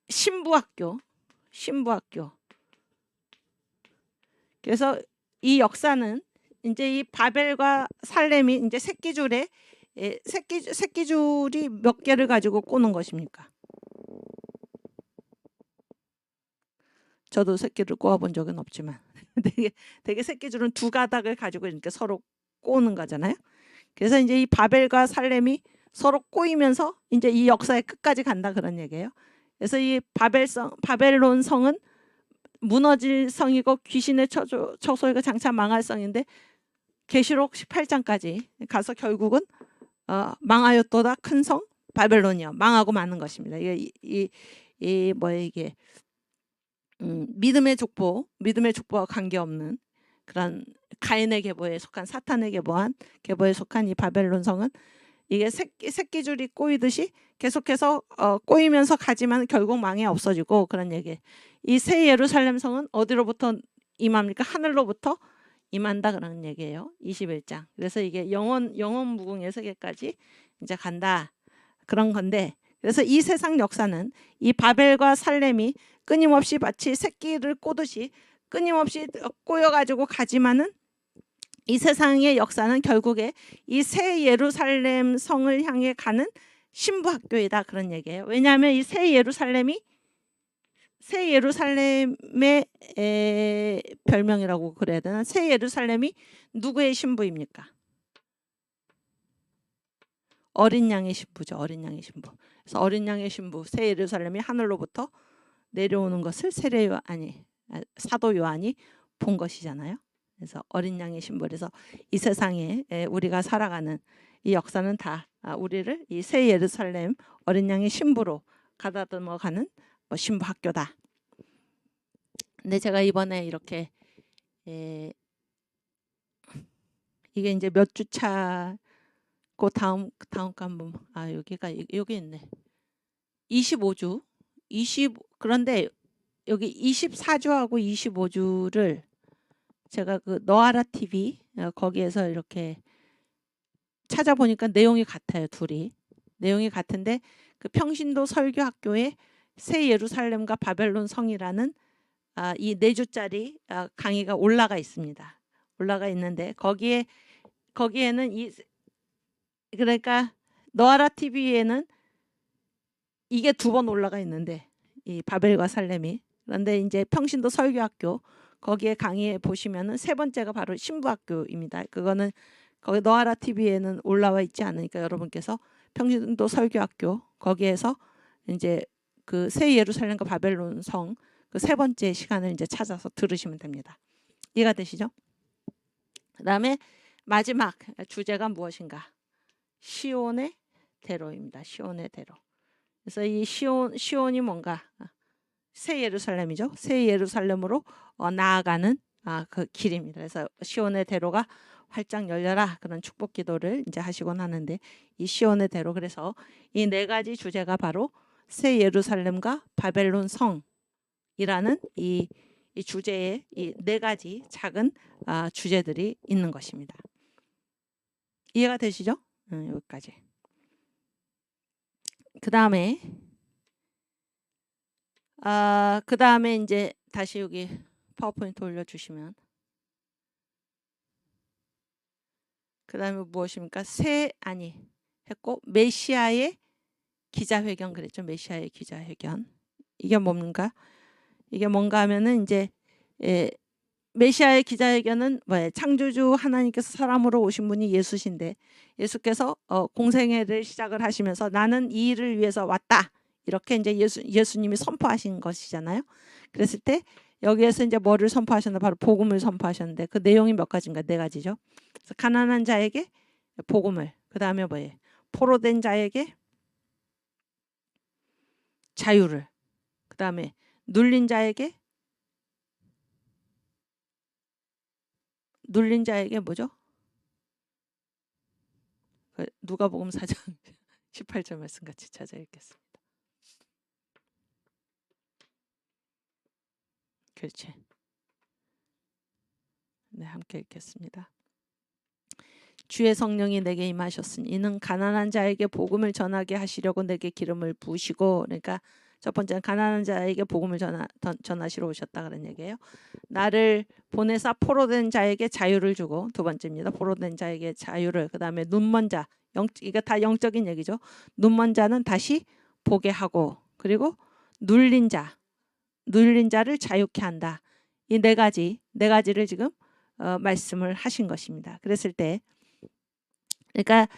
신부학교. 그래서 이 역사는 이제 이 바벨과 살렘이 이제 새끼줄이 몇 개를 가지고 꼬는 것입니까? 저도 새끼를 꼬아본 적은 없지만 되게 새끼줄은 두 가닥을 가지고 이렇게 서로 꼬는 거잖아요. 그래서 이제 이 바벨과 살렘이 서로 꼬이면서 이제 이 역사의 끝까지 간다 그런 얘기예요. 그래서 이 바벨론 성은 무너질 성이고 귀신의 처소이고 장차 망할 성인데, 계시록 18장까지 가서 결국은 망하였도다 큰 성 바벨론이요, 망하고 마는 것입니다. 이게 믿음의 족보와 관계없는 그런 가인의 계보에 속한, 사탄의 계보에 속한 이 바벨론 성은 이게 새끼줄이 꼬이듯이 계속해서 꼬이면서 가지만 결국 망해 없어지고 그런 얘기. 이 새 예루살렘 성은 어디로부터 임합니까? 하늘로부터 임한다 그런 얘기예요. 21장. 그래서 이게 영원 무궁의 세계까지 이제 간다 그런 건데, 그래서 이 세상 역사는 이 바벨과 살렘이 끊임없이 마치 새끼를 꼬듯이 끊임없이 꼬여가지고 가지만은 이 세상의 역사는 결국에 이 새 예루살렘 성을 향해 가는 신부학교이다 그런 얘기예요. 왜냐하면 이 새 예루살렘의 별명이라고 그래야 되나? 새 예루살렘이 누구의 신부입니까? 어린 양의 신부죠. 어린 양의 신부. 그래서 어린 양의 신부 새 예루살렘이 하늘로부터 내려오는 것을 사도 요한이 본 것이잖아요. 그래서 어린 양의 신부. 그래서 이 세상에 우리가 살아가는 이 역사는 다 우리를 이 새 예루살렘 어린 양의 신부로 가다듬어가는 신부 학교다. 근데 제가 이번에 이렇게 이게 이제 몇 주 차고 다음 거 한번 여기 있네. 25주. 그런데 여기 24주하고 25주를 제가 그 너아라 TV 거기에서 이렇게 찾아보니까 내용이 같아요. 둘이 내용이 같은데, 그 평신도 설교학교에 새 예루살렘과 바벨론 성이라는 이 4주짜리 강의가 올라가 있습니다. 올라가 있는데 거기에는 그러니까 너아라 TV에는 이게 2번 올라가 있는데, 이 바벨과 살렘이. 그런데 이제 평신도 설교학교 거기에 강의에 보시면은 세 번째가 바로 신부학교입니다. 그거는 거기 너아라 TV에는 올라와 있지 않으니까 여러분께서 평신도 설교학교 거기에서 이제 그 새 예루살렘과 바벨론 성 그 세 번째 시간을 이제 찾아서 들으시면 됩니다. 이해가 되시죠? 그다음에 마지막 주제가 무엇인가? 시온의 대로입니다. 시온의 대로. 그래서 이 시온이 뭔가? 새 예루살렘이죠. 새 예루살렘으로 나아가는 그 길입니다. 그래서 시온의 대로가 활짝 열려라 그런 축복 기도를 이제 하시곤 하는데, 이 시온의 대로, 그래서 이 4가지 주제가 바로 새 예루살렘과 바벨론 성이라는 이 주제에 이 4가지 작은 주제들이 있는 것입니다. 이해가 되시죠? 여기까지. 그다음에 이제 다시 여기 파워포인트 올려주시면, 그 다음에 무엇입니까? 했고 메시아의 기자회견 그랬죠. 메시아의 기자회견. 이게 뭔가? 이게 뭔가 하면은 이제 메시아의 기자회견은 뭐예요? 창조주 하나님께서 사람으로 오신 분이 예수신데, 예수께서 공생애를 시작을 하시면서 나는 이 일을 위해서 왔다. 이렇게 이제 예수님이 선포하신 것이잖아요. 그랬을 때 여기에서 이제 뭐를 선포하셨나? 바로 복음을 선포하셨는데 그 내용이 몇 가지인가? 4가지죠. 그래서 가난한 자에게 복음을, 그 다음에 뭐예요? 포로된 자에게 자유를, 그 다음에 눌린 자에게 뭐죠? 누가복음 4장 18절 말씀 같이 찾아 읽겠습니다. 그렇지. 네, 함께 읽겠습니다. 주의 성령이 내게 임하셨으니 이는 가난한 자에게 복음을 전하게 하시려고 내게 기름을 부으시고, 그러니까 첫 번째는 가난한 자에게 복음을 전하시러 오셨다 그런 얘기예요. 나를 보내사 포로된 자에게 자유를 주고, 두 번째입니다. 포로된 자에게 자유를, 그 다음에 눈먼 자, 이게 다 영적인 얘기죠. 눈먼 자는 다시 보게 하고, 그리고 눌린 자를 자유케 한다. 이 4가지를 지금 말씀을 하신 것입니다. 그랬을 때, 그러니까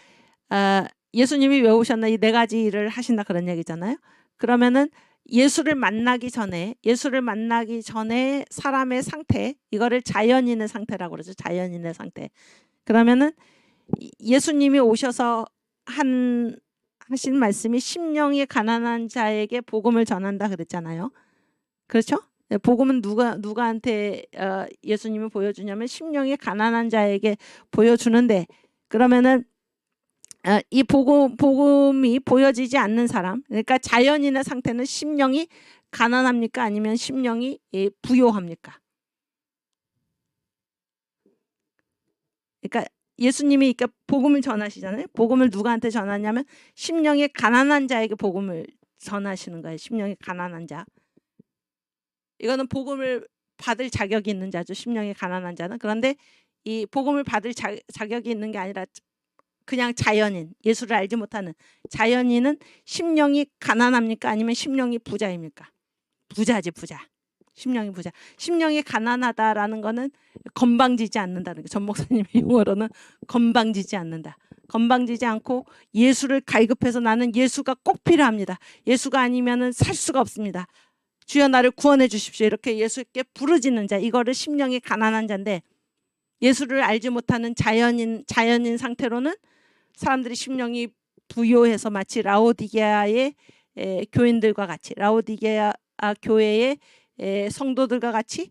예수님이 왜 오셨나, 이 4가지를 하신다 그런 얘기잖아요. 그러면은 예수를 만나기 전에 사람의 상태, 이거를 자연인의 상태라고 그러죠. 자연인의 상태. 그러면은 예수님이 오셔서 하신 말씀이 심령이 가난한 자에게 복음을 전한다 그랬잖아요. 그렇죠? 복음은 누구한테 예수님이 보여주냐면 심령이 가난한 자에게 보여주는데, 그러면은 이 복음이 보여지지 않는 사람, 그러니까 자연인의 상태는 심령이 가난합니까? 아니면 심령이 부요합니까? 그러니까 예수님이 복음을 전하시잖아요. 복음을 누구한테 전하냐면 심령이 가난한 자에게 복음을 전하시는 거예요. 심령이 가난한 자. 이거는 복음을 받을 자격이 있는 자죠. 심령이 가난한 자는. 그런데 이 복음을 받을 자격이 있는 게 아니라 그냥 자연인, 예수를 알지 못하는 자연인은 심령이 가난합니까? 아니면 심령이 부자입니까? 부자지, 부자. 심령이 부자. 심령이 가난하다라는 거는 건방지지 않는다는 거. 전 목사님의 용어로는 건방지지 않는다. 건방지지 않고 예수를 갈급해서 나는 예수가 꼭 필요합니다. 예수가 아니면은 살 수가 없습니다. 주여 나를 구원해 주십시오. 이렇게 예수께 부르짖는 자, 이거를 심령이 가난한 자인데, 예수를 알지 못하는 자연인 상태로는 사람들이 심령이 부요해서 마치 라오디게아의 교인들과 같이, 라오디게아 교회의 성도들과 같이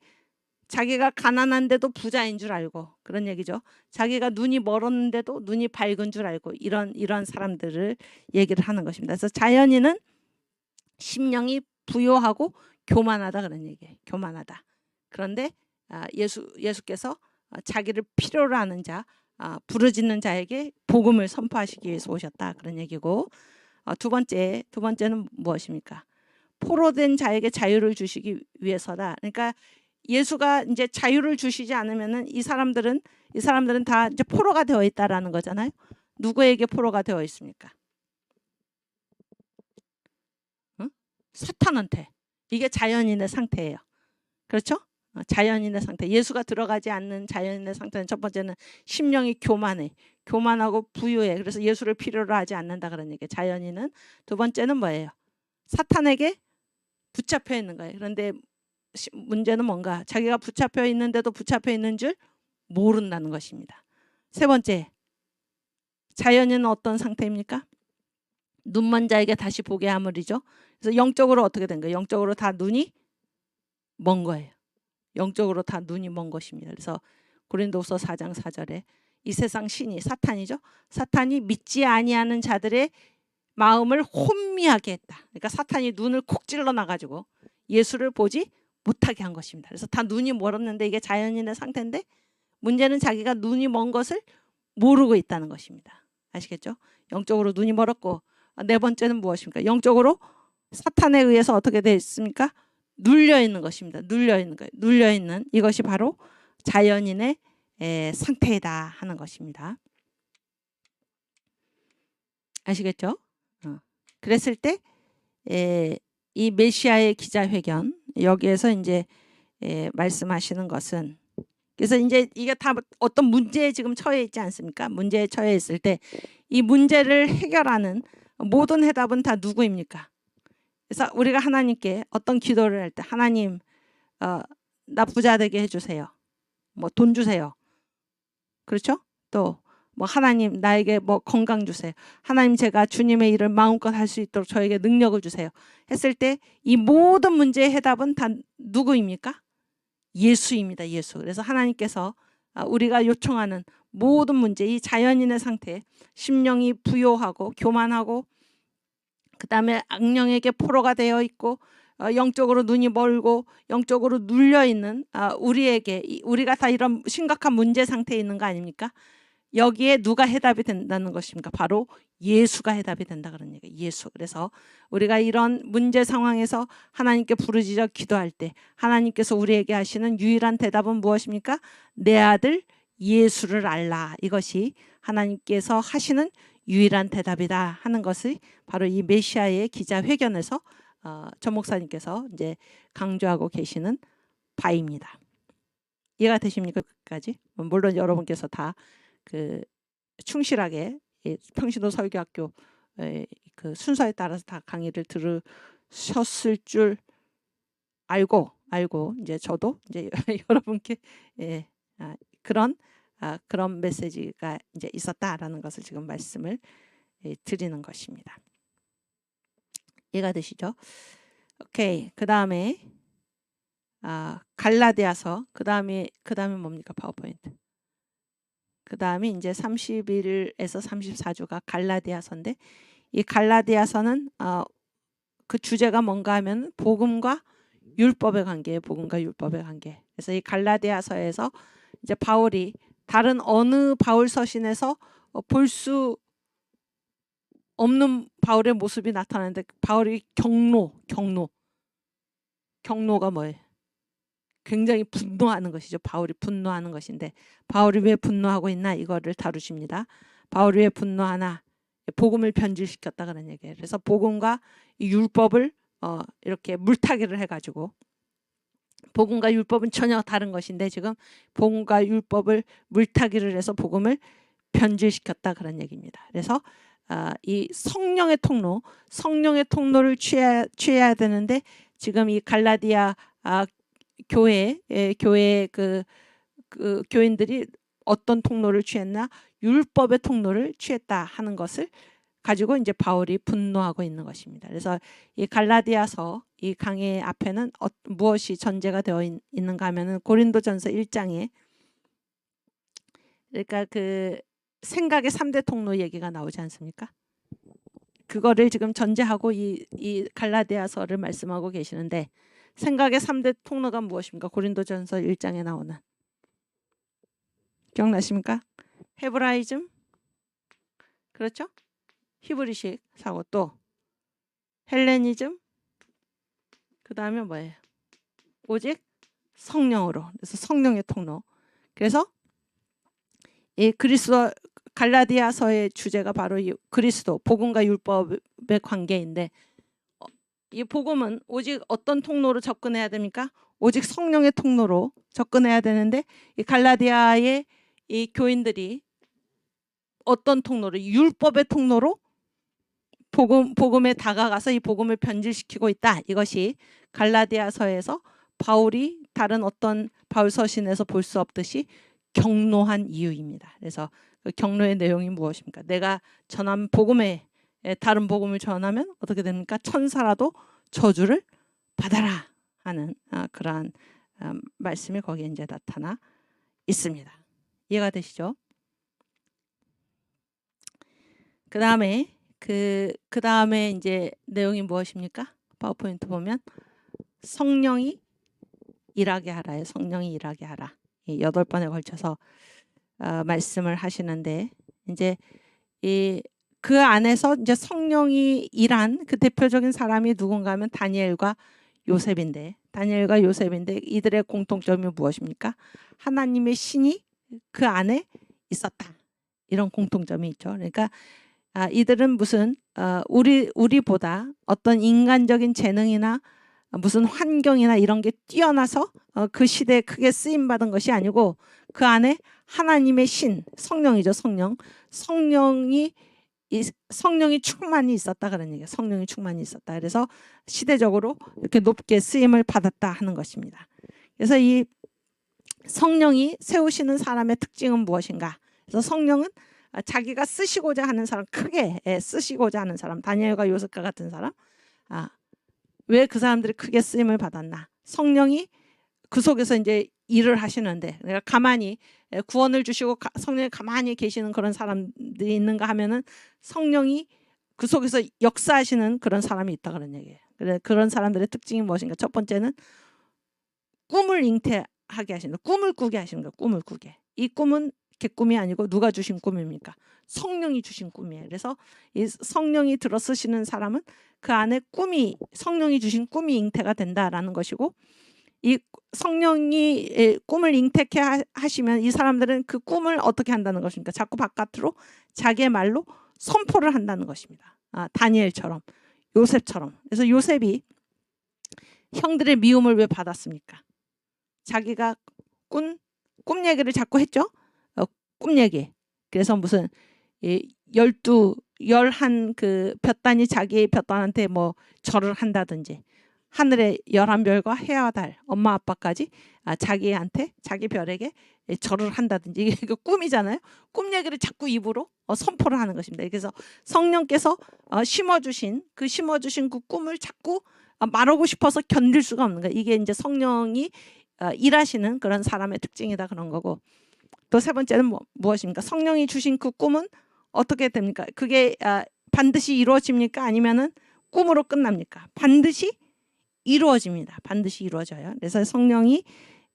자기가 가난한데도 부자인 줄 알고, 그런 얘기죠. 자기가 눈이 멀었는데도 눈이 밝은 줄 알고, 이런 사람들을 얘기를 하는 것입니다. 그래서 자연인은 심령이 부요하고 교만하다 그런 얘기예요. 교만하다. 그런데 예수께서 자기를 필요로 하는 자, 부르짖는 자에게 복음을 선포하시기 위해서 오셨다 그런 얘기고, 두 번째는 무엇입니까? 포로된 자에게 자유를 주시기 위해서다. 그러니까 예수가 이제 자유를 주시지 않으면은 이 사람들은 다 이제 포로가 되어 있다라는 거잖아요. 누구에게 포로가 되어 있습니까? 응? 사탄한테. 이게 자연인의 상태예요. 그렇죠? 자연인의 상태. 예수가 들어가지 않는 자연인의 상태는 첫 번째는 심령이 교만하고 부유해. 그래서 예수를 필요로 하지 않는다 그런 얘기예요. 자연인은. 두 번째는 뭐예요? 사탄에게 붙잡혀 있는 거예요. 그런데 문제는 뭔가? 자기가 붙잡혀 있는데도 붙잡혀 있는 줄 모른다는 것입니다. 세 번째, 자연인은 어떤 상태입니까? 눈먼 자에게 다시 보게 하물이죠. 그래서 영적으로 어떻게 된 거예요? 영적으로 다 눈이 먼 거예요. 영적으로 다 눈이 먼 것입니다. 그래서 고린도후서 4장 4절에 이 세상 신이, 사탄이죠. 사탄이 믿지 아니하는 자들의 마음을 혼미하게 했다. 그러니까 사탄이 눈을 콕 찔러 놔가지고 예수를 보지 못하게 한 것입니다. 그래서 다 눈이 멀었는데 이게 자연인의 상태인데, 문제는 자기가 눈이 먼 것을 모르고 있다는 것입니다. 아시겠죠? 영적으로 눈이 멀었고, 네 번째는 무엇입니까? 영적으로 사탄에 의해서 어떻게 되어 있습니까? 눌려 있는 것입니다. 눌려 있는 거예요. 눌려 있는 이것이 바로 자연인의 상태이다 하는 것입니다. 아시겠죠? 그랬을 때 이 메시아의 기자회견, 여기에서 이제 말씀하시는 것은, 그래서 이제 이게 다 어떤 문제에 지금 처해 있지 않습니까? 문제에 처해 있을 때 이 문제를 해결하는 모든 해답은 다 누구입니까? 그래서 우리가 하나님께 어떤 기도를 할 때 하나님 나 부자 되게 해주세요. 뭐 돈 주세요. 그렇죠? 또 뭐 하나님 나에게 뭐 건강 주세요. 하나님 제가 주님의 일을 마음껏 할 수 있도록 저에게 능력을 주세요. 했을 때 이 모든 문제의 해답은 다 누구입니까? 예수입니다. 예수. 그래서 하나님께서 우리가 요청하는 모든 문제, 이 자연인의 상태, 심령이 부요하고 교만하고 그 다음에 악령에게 포로가 되어 있고 영적으로 눈이 멀고 영적으로 눌려있는 우리에게 우리가 다 이런 심각한 문제 상태에 있는 거 아닙니까? 여기에 누가 해답이 된다는 것입니까? 바로 예수가 해답이 된다 그런 얘기예요. 예수. 그래서 우리가 이런 문제 상황에서 하나님께 부르짖어 기도할 때 하나님께서 우리에게 하시는 유일한 대답은 무엇입니까? 내 아들 예수를 알라. 이것이 하나님께서 하시는 유일한 대답이다 하는 것이 바로 이 메시아의 기자회견에서 전 목사님께서 이제 강조하고 계시는 바입니다. 이해가 되십니까? 끝까지? 물론 여러분께서 다 충실하게 평신도 설교학교 그 순서에 따라서 다 강의를 들으셨을 줄 알고 이제 저도 이제 여러분께 그런 메시지가 이제 있었다라는 것을 지금 말씀을 드리는 것입니다. 이해가 되시죠? 오케이. 그 다음에 갈라디아서 그 다음에 뭡니까? 파워포인트. 그 다음에 이제 31에서 34주가 갈라디아서인데 이 갈라디아서는 그 주제가 뭔가 하면 복음과 율법의 관계예요. 복음과 율법의 관계. 그래서 이 갈라디아서에서 이제 바울이 다른 어느 바울 서신에서 볼 수 없는 바울의 모습이 나타나는데 바울이 경노가 뭐예요? 굉장히 분노하는 것이죠. 바울이 분노하는 것인데 바울이 왜 분노하고 있나 이거를 다루십니다. 바울이 왜 분노하나? 복음을 변질시켰다 그런 얘기예요. 그래서 복음과 율법을 이렇게 물타기를 해가지고 복음과 율법은 전혀 다른 것인데 지금 복음과 율법을 물타기를 해서 복음을 변질시켰다 그런 얘기입니다. 그래서 이 성령의 통로를 취해야 되는데 지금 이 갈라디아 교회 그 교인들이 어떤 통로를 취했나? 율법의 통로를 취했다 하는 것을 가지고 이제 바울이 분노하고 있는 것입니다. 그래서 이 갈라디아서 이 강의 앞에는 무엇이 전제가 되어 있는가 하면은 고린도전서 1장에 그러니까 그 생각의 3대 통로 얘기가 나오지 않습니까? 그거를 지금 전제하고 이 갈라디아서를 말씀하고 계시는데 생각의 3대 통로가 무엇입니까? 고린도전서 1장에 나오는 기억나십니까? 헤브라이즘 그렇죠? 히브리식 사고 또 헬레니즘 그 다음에 뭐예요? 오직 성령으로. 그래서 성령의 통로. 그래서 이 그리스도 갈라디아서의 주제가 바로 이 그리스도 복음과 율법의 관계인데 이 복음은 오직 어떤 통로로 접근해야 됩니까? 오직 성령의 통로로 접근해야 되는데 이 갈라디아의 이 교인들이 어떤 통로로 율법의 통로로 복음에 다가가서 이 복음을 변질시키고 있다. 이것이 갈라디아서에서 바울이 다른 어떤 바울 서신에서 볼 수 없듯이 경노한 이유입니다. 그래서 그 경노의 내용이 무엇입니까? 내가 전한 복음에 다른 복음을 전하면 어떻게 됩니까? 천사라도 저주를 받아라 하는 그러한 말씀이 거기에 이제 나타나 있습니다. 이해가 되시죠? 그 다음에 이제 내용이 무엇입니까? 파워포인트 보면 성령이 일하게 하라요. 성령이 일하게 하라. 8번에 걸쳐서 말씀을 하시는데 이제 그 안에서 이제 성령이 일한 그 대표적인 사람이 누군가 하면 다니엘과 요셉인데 이들의 공통점이 무엇입니까? 하나님의 신이 그 안에 있었다. 이런 공통점이 있죠. 그러니까 이들은 무슨 우리보다 어떤 인간적인 재능이나 무슨 환경이나 이런 게 뛰어나서 그 시대에 크게 쓰임받은 것이 아니고 그 안에 하나님의 신, 성령이죠. 성령이 이 성령이 충만히 있었다 그런 얘기예요. 성령이 충만히 있었다. 그래서 시대적으로 이렇게 높게 쓰임을 받았다 하는 것입니다. 그래서 이 성령이 세우시는 사람의 특징은 무엇인가? 그래서 성령은 자기가 쓰시고자 하는 사람, 크게 쓰시고자 하는 사람, 다니엘과 요셉과 같은 사람, 왜 그 사람들이 크게 쓰임을 받았나? 성령이 그 속에서 이제 일을 하시는데, 내가 가만히 구원을 주시고 성령이 가만히 계시는 그런 사람들이 있는가 하면은 성령이 그 속에서 역사하시는 그런 사람이 있다 그런 얘기예요. 그런 사람들의 특징이 무엇인가? 첫 번째는 꿈을 잉태하게 하시는, 꿈을 꾸게 하시는 거예요. 꿈을 꾸게. 이 꿈은 개꿈이 아니고 누가 주신 꿈입니까? 성령이 주신 꿈이에요. 그래서 이 성령이 들어 쓰시는 사람은 그 안에 꿈이, 성령이 주신 꿈이 잉태가 된다라는 것이고, 이 성령이 꿈을 잉태케 하시면 이 사람들은 그 꿈을 어떻게 한다는 것입니까? 자꾸 바깥으로 자기의 말로 선포를 한다는 것입니다. 다니엘처럼, 요셉처럼. 그래서 요셉이 형들의 미움을 왜 받았습니까? 자기가 꿈 얘기를 자꾸 했죠. 꿈 얘기. 그래서 무슨 11 그 볕단이 자기 볕단한테 뭐 절을 한다든지, 하늘의 11별과 해와 달, 엄마 아빠까지 자기한테, 자기 별에게 절을 한다든지, 이게 꿈이잖아요. 꿈 얘기를 자꾸 입으로 선포를 하는 것입니다. 그래서 성령께서 심어주신 그 꿈을 자꾸 말하고 싶어서 견딜 수가 없는 거예요. 이게 이제 성령이 일하시는 그런 사람의 특징이다 그런 거고, 또 세 번째는 무엇입니까? 성령이 주신 그 꿈은 어떻게 됩니까? 그게 반드시 이루어집니까? 아니면은 꿈으로 끝납니까? 반드시 이루어집니다. 반드시 이루어져요. 그래서 성령이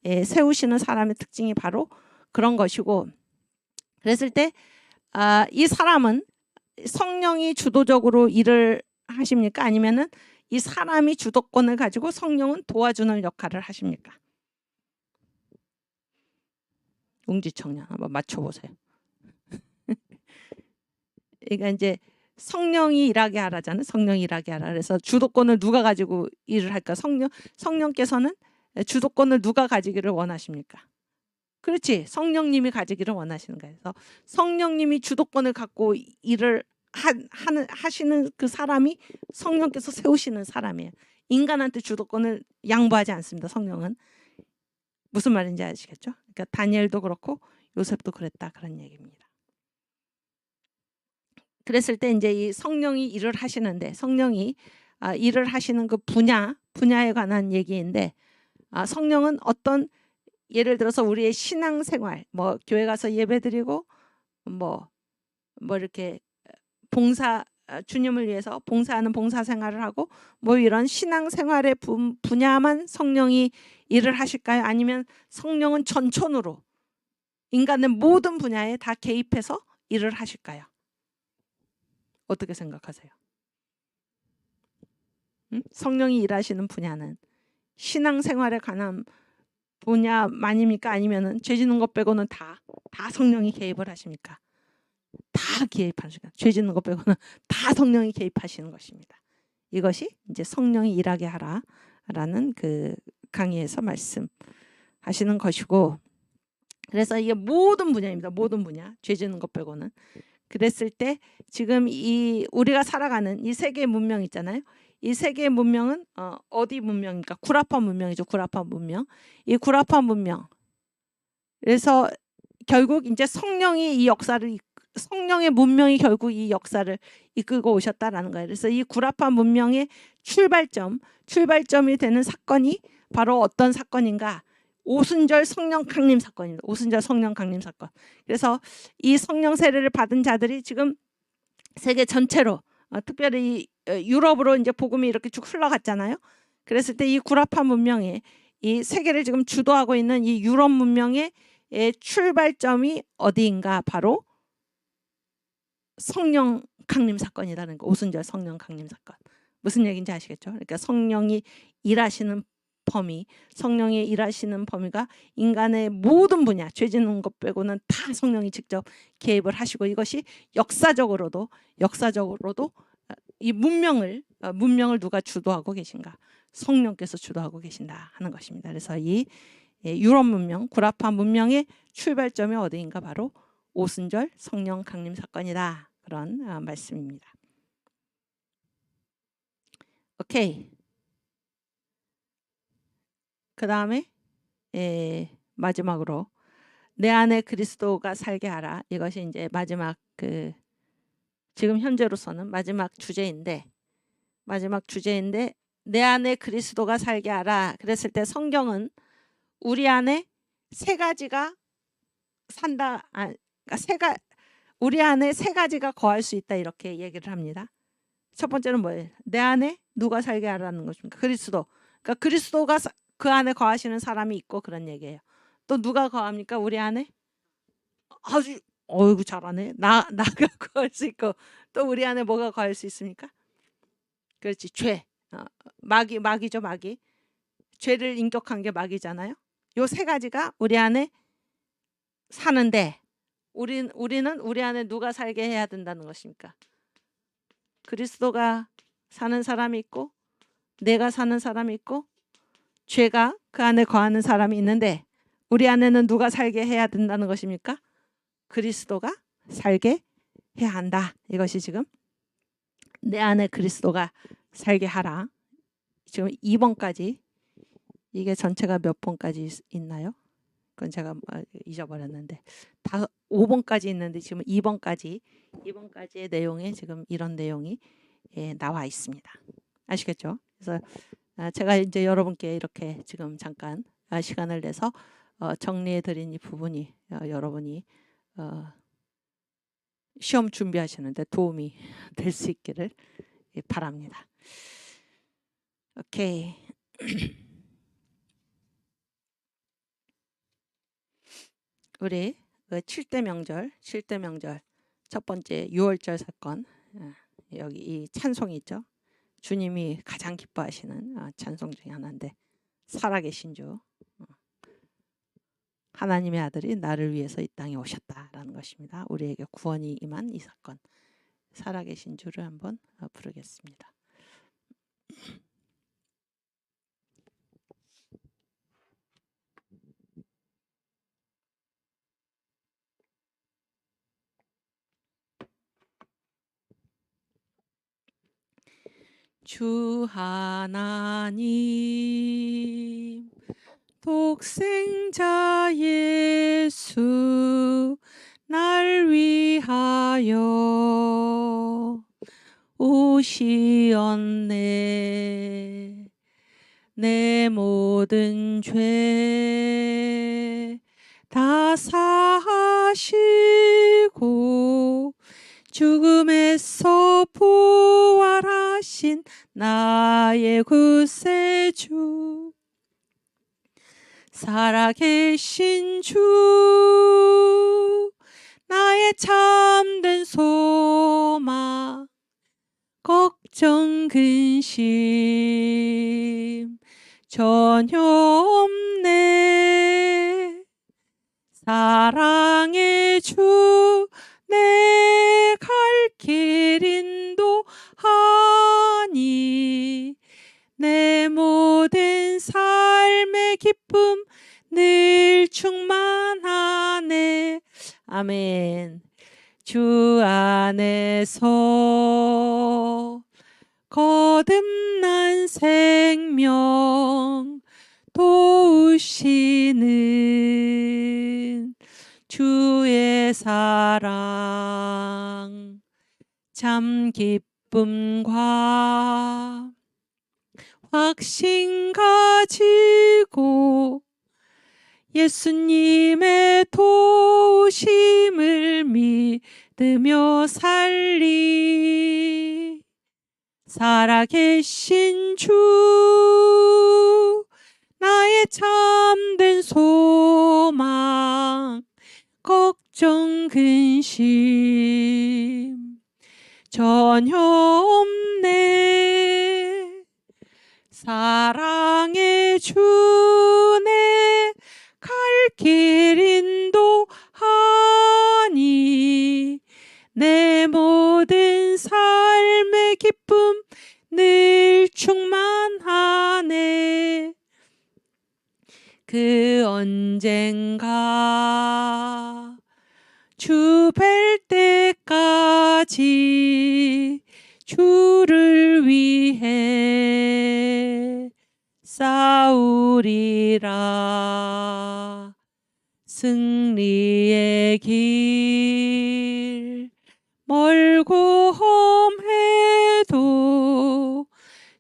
세우시는 사람의 특징이 바로 그런 것이고, 그랬을 때 이 사람은 성령이 주도적으로 일을 하십니까? 아니면은 이 사람이 주도권을 가지고 성령은 도와주는 역할을 하십니까? 웅지청년 한번 맞춰보세요. 그러니까 이제 성령이 일하게 하라잖아요. 성령이 일하게 하라. 그래서 주도권을 누가 가지고 일을 할까? 성령께서는 주도권을 누가 가지기를 원하십니까? 그렇지. 성령님이 가지기를 원하시는 거예요. 그래서 성령님이 주도권을 갖고 일을 하시는 그 사람이 성령께서 세우시는 사람이에요. 인간한테 주도권을 양보하지 않습니다. 성령은. 무슨 말인지 아시겠죠? 그러니까 다니엘도 그렇고 요셉도 그랬다 그런 얘기입니다. 그랬을 때 이제 이 성령이 일을 하시는데, 성령이 일을 하시는 그 분야에 관한 얘기인데, 성령은 어떤, 예를 들어서 우리의 신앙생활, 뭐 교회 가서 예배드리고 뭐 이렇게 봉사, 주님을 위해서 봉사하는 봉사생활을 하고 뭐 이런 신앙생활의 분야만 성령이 일을 하실까요? 아니면 성령은 전천후로 인간의 모든 분야에 다 개입해서 일을 하실까요? 어떻게 생각하세요? 성령이 일하시는 분야는 신앙생활에 관한 분야만입니까? 아니면은 죄 짓는 것 빼고는 다 성령이 개입을 하십니까? 다 개입하십니까? 죄 짓는 것 빼고는 다 성령이 개입하시는 것입니다. 이것이 이제 성령이 일하게 하라는 그 강의에서 말씀하시는 것이고, 그래서 이게 모든 분야입니다. 모든 분야, 죄 짓는 것 빼고는. 그랬을 때 지금 이 우리가 살아가는 이 세계 문명 있잖아요. 이 세계 문명은 어디 문명입니까? 구라파 문명이죠. 구라파 문명. 이 구라파 문명. 그래서 결국 이제 성령이 이 역사를, 성령의 문명이 결국 이 역사를 이끌고 오셨다라는 거예요. 그래서 이 구라파 문명의 출발점이 되는 사건이 바로 어떤 사건인가? 오순절 성령 강림 사건입니다. 오순절 성령 강림 사건. 그래서 이 성령 세례를 받은 자들이 지금 세계 전체로, 특별히 유럽으로 이제 복음이 이렇게 쭉 흘러갔잖아요. 그랬을 때 이 구라파 문명의, 이 세계를 지금 주도하고 있는 이 유럽 문명의 출발점이 어디인가? 바로 성령 강림 사건이라는 거. 오순절 성령 강림 사건. 무슨 얘기인지 아시겠죠? 그러니까 성령이 일하시는 범위, 성령이 일하시는 범위가 인간의 모든 분야, 죄 짓는 것 빼고는 다 성령이 직접 개입을 하시고, 이것이 역사적으로도 이 문명을 누가 주도하고 계신가? 성령께서 주도하고 계신다 하는 것입니다. 그래서 이 유럽 문명, 구라파 문명의 출발점이 어디인가? 바로 오순절 성령 강림 사건이다 그런 말씀입니다. 오케이. 그 다음에 마지막으로 내 안에 그리스도가 살게 하라. 이것이 이제 마지막 지금 현재로서는 마지막 주제인데 내 안에 그리스도가 살게 하라. 그랬을 때 성경은 우리 안에 세 가지가 산다. 그러니까 우리 안에 세 가지가 거할 수 있다 이렇게 얘기를 합니다. 첫 번째는 뭐예요? 내 안에 누가 살게 하라는 것입니까? 그리스도. 그러니까 그리스도가 그 안에 거하시는 사람이 있고 그런 얘기예요. 또 누가 거합니까? 우리 안에? 아주 어이구 잘하네. 나가 거할 수 있고 또 우리 안에 뭐가 거할 수 있습니까? 그렇지. 죄. 마귀죠, 마귀. 죄를 인격한 게 마귀잖아요. 요 세 가지가 우리 안에 사는데 우리는 우리 안에 누가 살게 해야 된다는 것입니까? 그리스도가 사는 사람이 있고 내가 사는 사람이 있고 죄가 그 안에 거하는 사람이 있는데 우리 안에는 누가 살게 해야 된다는 것입니까? 그리스도가 살게 해야 한다. 이것이 지금 내 안에 그리스도가 살게 하라. 지금 2번까지 이게 전체가 몇 번까지 있나요? 그건 제가 잊어버렸는데 다 5번까지 있는데 지금 2번까지의 내용에 지금 이런 내용이 나와 있습니다. 아시겠죠? 그래서 제가 이제 여러분께 이렇게 지금 잠깐 시간을 내서 정리해 드린 이 부분이 여러분이 시험 준비하시는데 도움이 될 수 있기를 바랍니다. 오케이. 우리 7대 명절 첫 번째 6월절 사건 여기 이 찬송이 있죠. 주님이 가장 기뻐하시는 찬송 중에 하나인데 살아계신 주 하나님의 아들이 나를 위해서 이 땅에 오셨다라는 것입니다. 우리에게 구원이 임한 이 사건 살아계신 주를 한번 부르겠습니다. 주 하나님 독생자 예수 날 위하여 오시었네. 내 모든 죄 다 사하시고 죽음에서 부활하신 나의 구세주 살아계신 주 나의 참된 소망 걱정 근심 전혀 없네. 사랑의 주 내 갈 길 인도하니 내 모든 삶의 기쁨 늘 충만하네. 아멘. 주 안에서 거듭난 생명 도우시는 주의 사랑 참 기쁨과 확신 가지고 예수님의 도우심을 믿으며 살리 살아계신 주 나의 참된 소망 걱정 근심 전혀 없네. 사랑의 주 내 갈 길 인도하니 내 모든 삶의 기쁨 늘 충만하네. 그 언젠가 주 뵐 끝까지 주를 위해 싸우리라. 승리의 길 멀고 험해도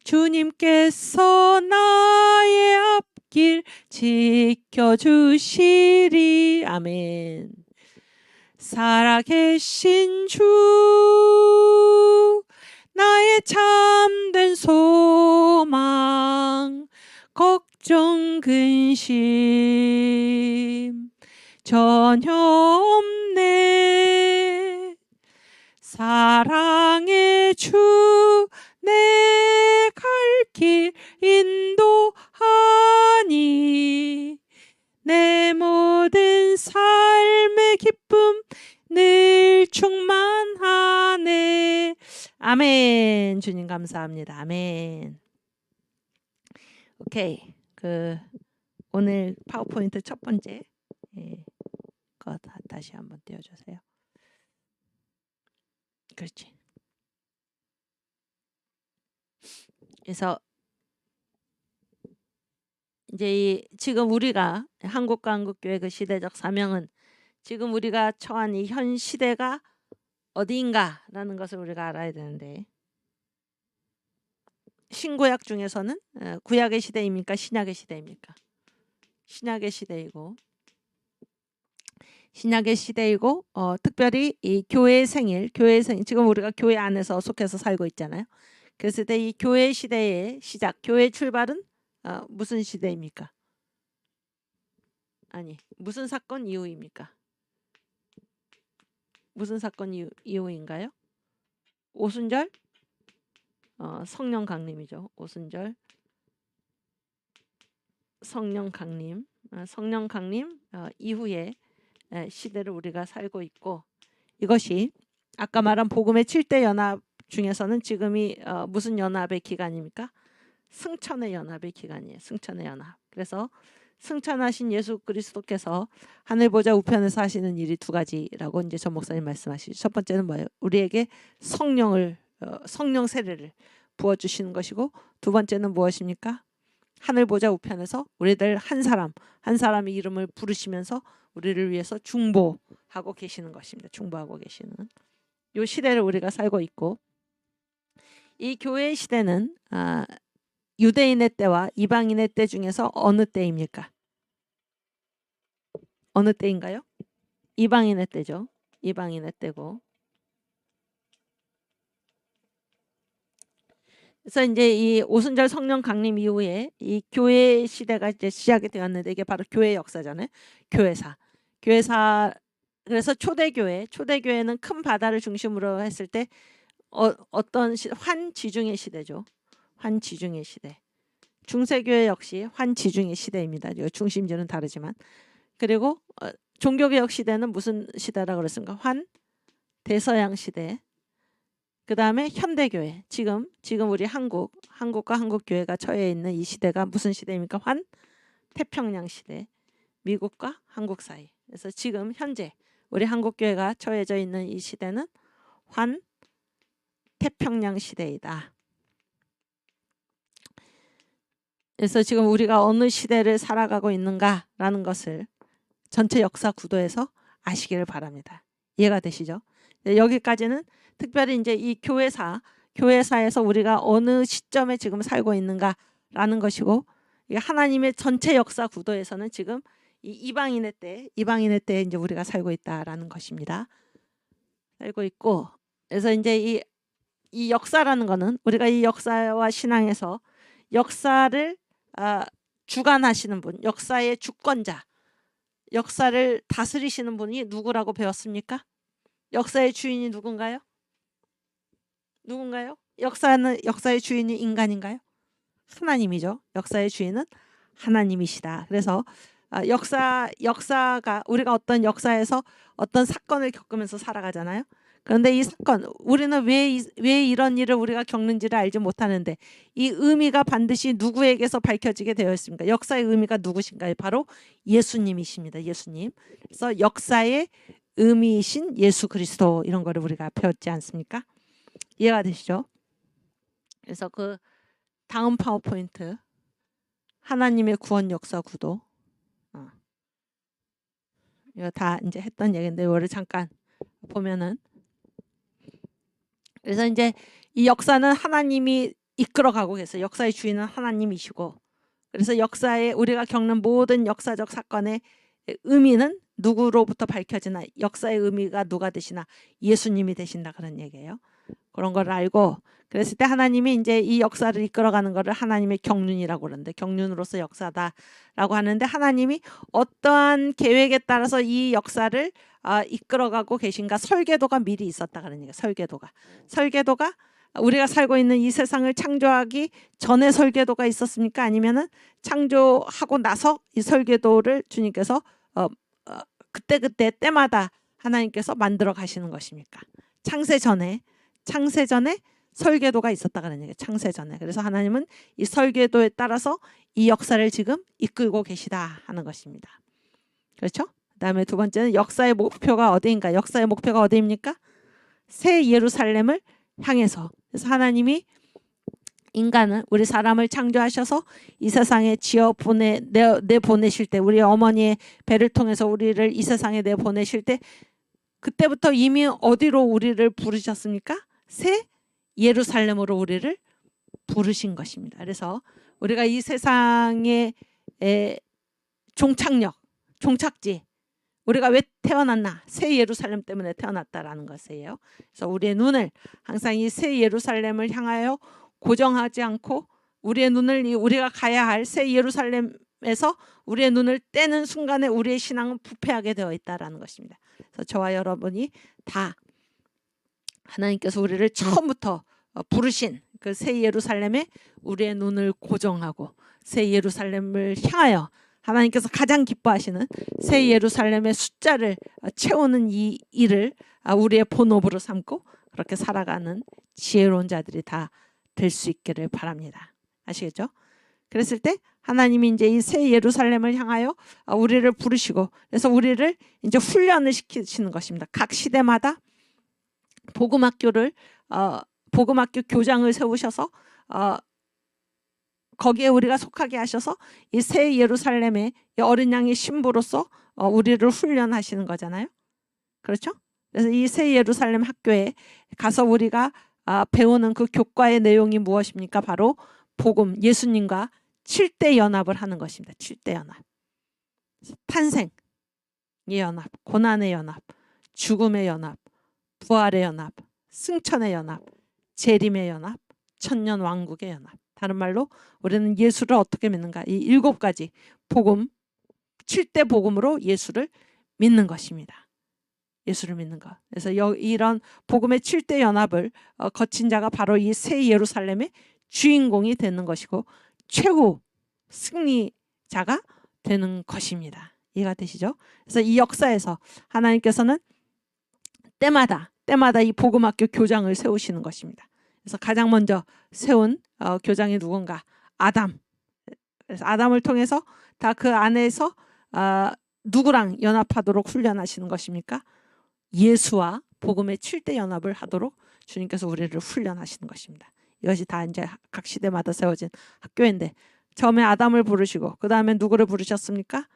주님께서 나의 앞길 지켜주시리. 아멘. 살아계신 주 나의 참된 소망 걱정 근심 전혀 없네. 사랑의 주 내 갈 길 인도하니 내 모든 삶의 기쁨 늘 충만하네. 아멘. 주님 감사합니다. 아멘. 오케이. 오늘 파워포인트 첫 번째 거 다시 한번 띄워주세요. 그렇지. 그래서 이제 지금 우리가 한국과 한국교회 그 시대적 사명은 지금 우리가 처한 이 현 시대가 어디인가라는 것을 우리가 알아야 되는데, 신구약 중에서는 구약의 시대입니까? 신약의 시대입니까? 신약의 시대이고 특별히 이 교회의 생일 지금 우리가 교회 안에서 속해서 살고 있잖아요. 그랬을 때 이 교회 시대의 시작, 교회 출발은 무슨 시대입니까? 아니, 무슨 사건 이후입니까? 무슨 사건 이후인가요? 오순절? 성령 강림이죠. 오순절 성령 강림, 이후의 시대를 우리가 살고 있고, 이것이 아까 말한 복음의 7대 연합 중에서는 지금이 무슨 연합의 기간입니까? 승천의 연합의 기간이에요. 승천의 연합. 그래서 승천하신 예수 그리스도께서 하늘 보좌 우편에서 하시는 일이 두 가지라고 이제 전 목사님 말씀하시죠. 첫 번째는 뭐예요? 우리에게 성령 세례를 부어 주시는 것이고, 두 번째는 무엇입니까? 하늘 보좌 우편에서 우리들 한 사람의 이름을 부르시면서 우리를 위해서 중보하고 계시는 것입니다. 중보하고 계시는 이 시대를 우리가 살고 있고, 이 교회의 시대는 유대인의 때와 이방인의 때 중에서 어느 때입니까? 어느 때인가요? 이방인의 때죠. 이방인의 때고, 그래서 이제 이 오순절 성령 강림 이후에 이 교회 시대가 이제 시작이 되었는데, 이게 바로 교회 역사잖아요. 교회사. 그래서 초대교회는 큰 바다를 중심으로 했을 때 어떤 환지중의 시대죠. 환지중의 시대. 중세교회 역시 환지중의 시대입니다. 중심지는 다르지만. 그리고 종교개혁 시대는 무슨 시대라고 그랬습니까? 환대서양 시대. 그 다음에 현대교회, 지금 우리 한국과 한국교회가 처해 있는 이 시대가 무슨 시대입니까? 환태평양 시대, 미국과 한국 사이. 그래서 지금 현재 우리 한국교회가 처해져 있는 이 시대는 환태평양 시대이다. 그래서 지금 우리가 어느 시대를 살아가고 있는가라는 것을 전체 역사 구도에서 아시기를 바랍니다. 이해가 되시죠? 여기까지는 특별히 이제 이 교회사에서 우리가 어느 시점에 지금 살고 있는가라는 것이고, 하나님의 전체 역사 구도에서는 지금 이 이방인의 때 이제 우리가 살고 있다라는 것입니다. 살고 있고, 그래서 이제 이 역사라는 거는 우리가 이 역사와 신앙에서 역사를 주관하시는 분, 역사의 주권자, 역사를 다스리시는 분이 누구라고 배웠습니까? 역사의 주인이 누군가요? 역사의 주인이 인간인가요? 하나님이죠. 역사의 주인은 하나님이시다. 그래서 역사가 우리가 어떤 역사에서 어떤 사건을 겪으면서 살아가잖아요. 그런데 이 사건, 우리는 왜 이런 일을 우리가 겪는지를 알지 못하는데 이 의미가 반드시 누구에게서 밝혀지게 되어 있습니까? 역사의 의미가 누구신가요? 바로 예수님이십니다. 예수님. 그래서 역사의 의미이신 예수 그리스도 이런 거를 우리가 배웠지 않습니까? 이해가 되시죠? 그래서 그 다음 파워포인트 하나님의 구원 역사 구도 이거 다 이제 했던 얘기인데 이거를 잠깐 보면은 그래서 이제 이 역사는 하나님이 이끌어가고 계세요. 역사의 주인은 하나님이시고 그래서 역사에 우리가 겪는 모든 역사적 사건의 의미는 누구로부터 밝혀지나 역사의 의미가 누가 되시나 예수님이 되신다 그런 얘기예요. 그런 걸 알고 그랬을 때 하나님이 이제 이 역사를 이끌어가는 거를 하나님의 경륜이라고 그러는데 경륜으로서 역사다라고 하는데 하나님이 어떠한 계획에 따라서 이 역사를 이끌어가고 계신가 설계도가 미리 있었다 그런 얘기예요. 설계도가 우리가 살고 있는 이 세상을 창조하기 전에 설계도가 있었습니까? 아니면은 창조하고 나서 이 설계도를 주님께서 그때 때마다 하나님께서 만들어 가시는 것입니까? 창세 전에 설계도가 있었다 그런 얘기예요. 창세 전에. 그래서 하나님은 이 설계도에 따라서 이 역사를 지금 이끌고 계시다 하는 것입니다. 그렇죠? 그다음에 두 번째는 역사의 목표가 어디인가? 역사의 목표가 어디입니까? 새 예루살렘을 향해서. 그래서 하나님이 인간은 우리 사람을 창조하셔서 이 세상에 내보내실 때 우리 어머니의 배를 통해서 우리를 이 세상에 내보내실 때 그때부터 이미 어디로 우리를 부르셨습니까? 새 예루살렘으로 우리를 부르신 것입니다. 그래서 우리가 이 세상의 종착지 우리가 왜 태어났나? 새 예루살렘 때문에 태어났다라는 것이에요. 그래서 우리의 눈을 항상 이 새 예루살렘을 향하여 고정하지 않고 우리의 눈을 우리가 가야 할 새 예루살렘에서 우리의 눈을 떼는 순간에 우리의 신앙은 부패하게 되어 있다라는 것입니다. 그래서 저와 여러분이 다 하나님께서 우리를 처음부터 부르신 그 새 예루살렘에 우리의 눈을 고정하고 새 예루살렘을 향하여 하나님께서 가장 기뻐하시는 새 예루살렘의 숫자를 채우는 이 일을 우리의 본업으로 삼고 그렇게 살아가는 지혜로운 자들이 다 될 수 있기를 바랍니다. 아시겠죠? 그랬을 때 하나님이 이제 이 새 예루살렘을 향하여 우리를 부르시고 그래서 우리를 이제 훈련을 시키시는 것입니다. 각 시대마다 복음학교 교장을 세우셔서 거기에 우리가 속하게 하셔서 이 새 예루살렘의 어린 양의 신부로서 우리를 훈련하시는 거잖아요. 그렇죠? 그래서 이 새 예루살렘 학교에 가서 우리가 배우는 그 교과의 내용이 무엇입니까? 바로 복음, 예수님과 7대 연합을 하는 것입니다. 7대 연합. 탄생의 연합, 고난의 연합, 죽음의 연합, 부활의 연합, 승천의 연합, 재림의 연합, 천년 왕국의 연합. 다른 말로 우리는 예수를 어떻게 믿는가? 이 7가지 복음, 7대 복음으로 예수를 믿는 것입니다. 예수를 믿는 것. 그래서 이런 복음의 7대 연합을 거친 자가 바로 이 새 예루살렘의 주인공이 되는 것이고 최후 승리자가 되는 것입니다. 이해가 되시죠? 그래서 이 역사에서 하나님께서는 때마다 이 복음학교 교장을 세우시는 것입니다. 그래서 가장 먼저 세운 교장이 누군가? 아담. 그래서 아담을 통해서 다 그 안에서 누구랑 연합하도록 훈련하시는 것입니까? 예수와 복음의 7대 연합을 하도록 주님께서 우리를 훈련하시는 것입니다. 이것이 다 이제 각 시대마다 세워진 학교인데 처음에 아담을 부르시고 그 다음에 누구를 부르셨습니까?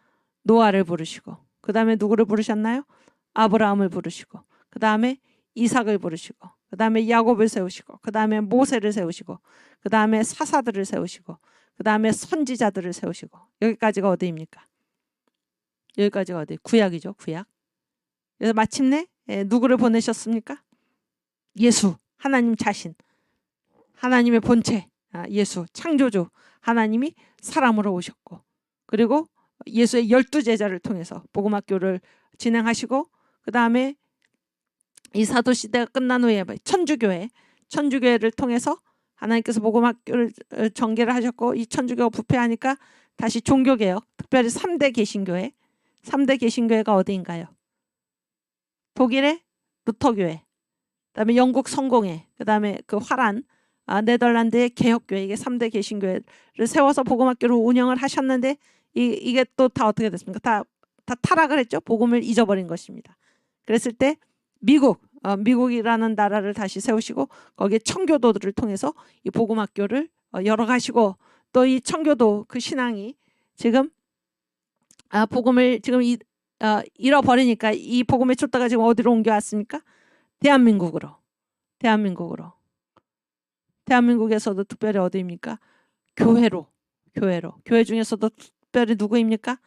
노아를 부르시고 그 다음에 누구를 부르셨나요? 아브라함을 부르시고 그 다음에 이삭을 부르시고 그 다음에 야곱을 세우시고 그 다음에 모세를 세우시고 그 다음에 사사들을 세우시고 그 다음에 선지자들을 세우시고 여기까지가 어디입니까? 여기까지가 어디? 구약이죠. 구약. 그래서 마침내 누구를 보내셨습니까? 예수, 하나님 자신, 하나님의 본체, 예수, 창조주 하나님이 사람으로 오셨고 그리고 예수의 12제자를 통해서 복음학교를 진행하시고 그 다음에 이 사도시대가 끝난 후에 천주교회를 통해서 하나님께서 복음학교를 전개를 하셨고 이 천주교가 부패하니까 다시 종교개혁, 특별히 3대 개신교회가 어디인가요? 독일의 루터교회, 그다음에 영국 성공회, 그다음에 그 화란 네덜란드의 개혁교회 이게 3대 개신교회를 세워서 복음학교를 운영을 하셨는데 이게 또 다 어떻게 됐습니까? 다 타락을 했죠. 복음을 잊어버린 것입니다. 그랬을 때 미국이라는 나라를 다시 세우시고 거기에 청교도들을 통해서 이 복음학교를 열어가시고 또 이 청교도 그 신앙이 지금 복음을 지금 잃어버리니까 이 복음의 쫓다가 지금 어디로 옮겨왔습니까? 대한민국으로. 대한민국에서도 특별히 어디입니까? 교회로. 교회 중에서도 특별히 누구입니까?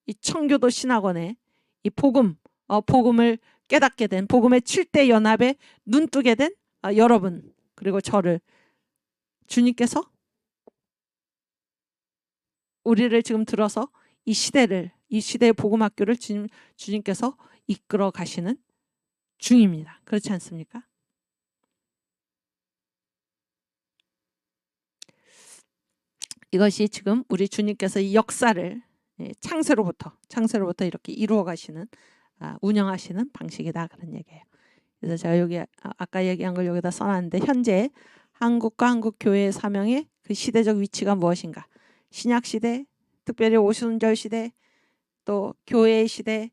이 청교도 신학원에 이 복음을 깨닫게 된 복음의 7대 연합에 눈뜨게 된 여러분 그리고 저를 주님께서 우리를 지금 들어서 이 시대의 복음학교를 주님께서 이끌어 가시는 중입니다. 그렇지 않습니까? 이것이 지금 우리 주님께서 이 역사를 창세로부터 이렇게 이루어 가시는 운영하시는 방식이다 그런 얘기예요. 그래서 제가 여기 아까 얘기한 걸 여기다 써놨는데 현재 한국과 한국 교회의 사명의 그 시대적 위치가 무엇인가? 신약 시대, 특별히 오순절 시대, 또 교회의 시대,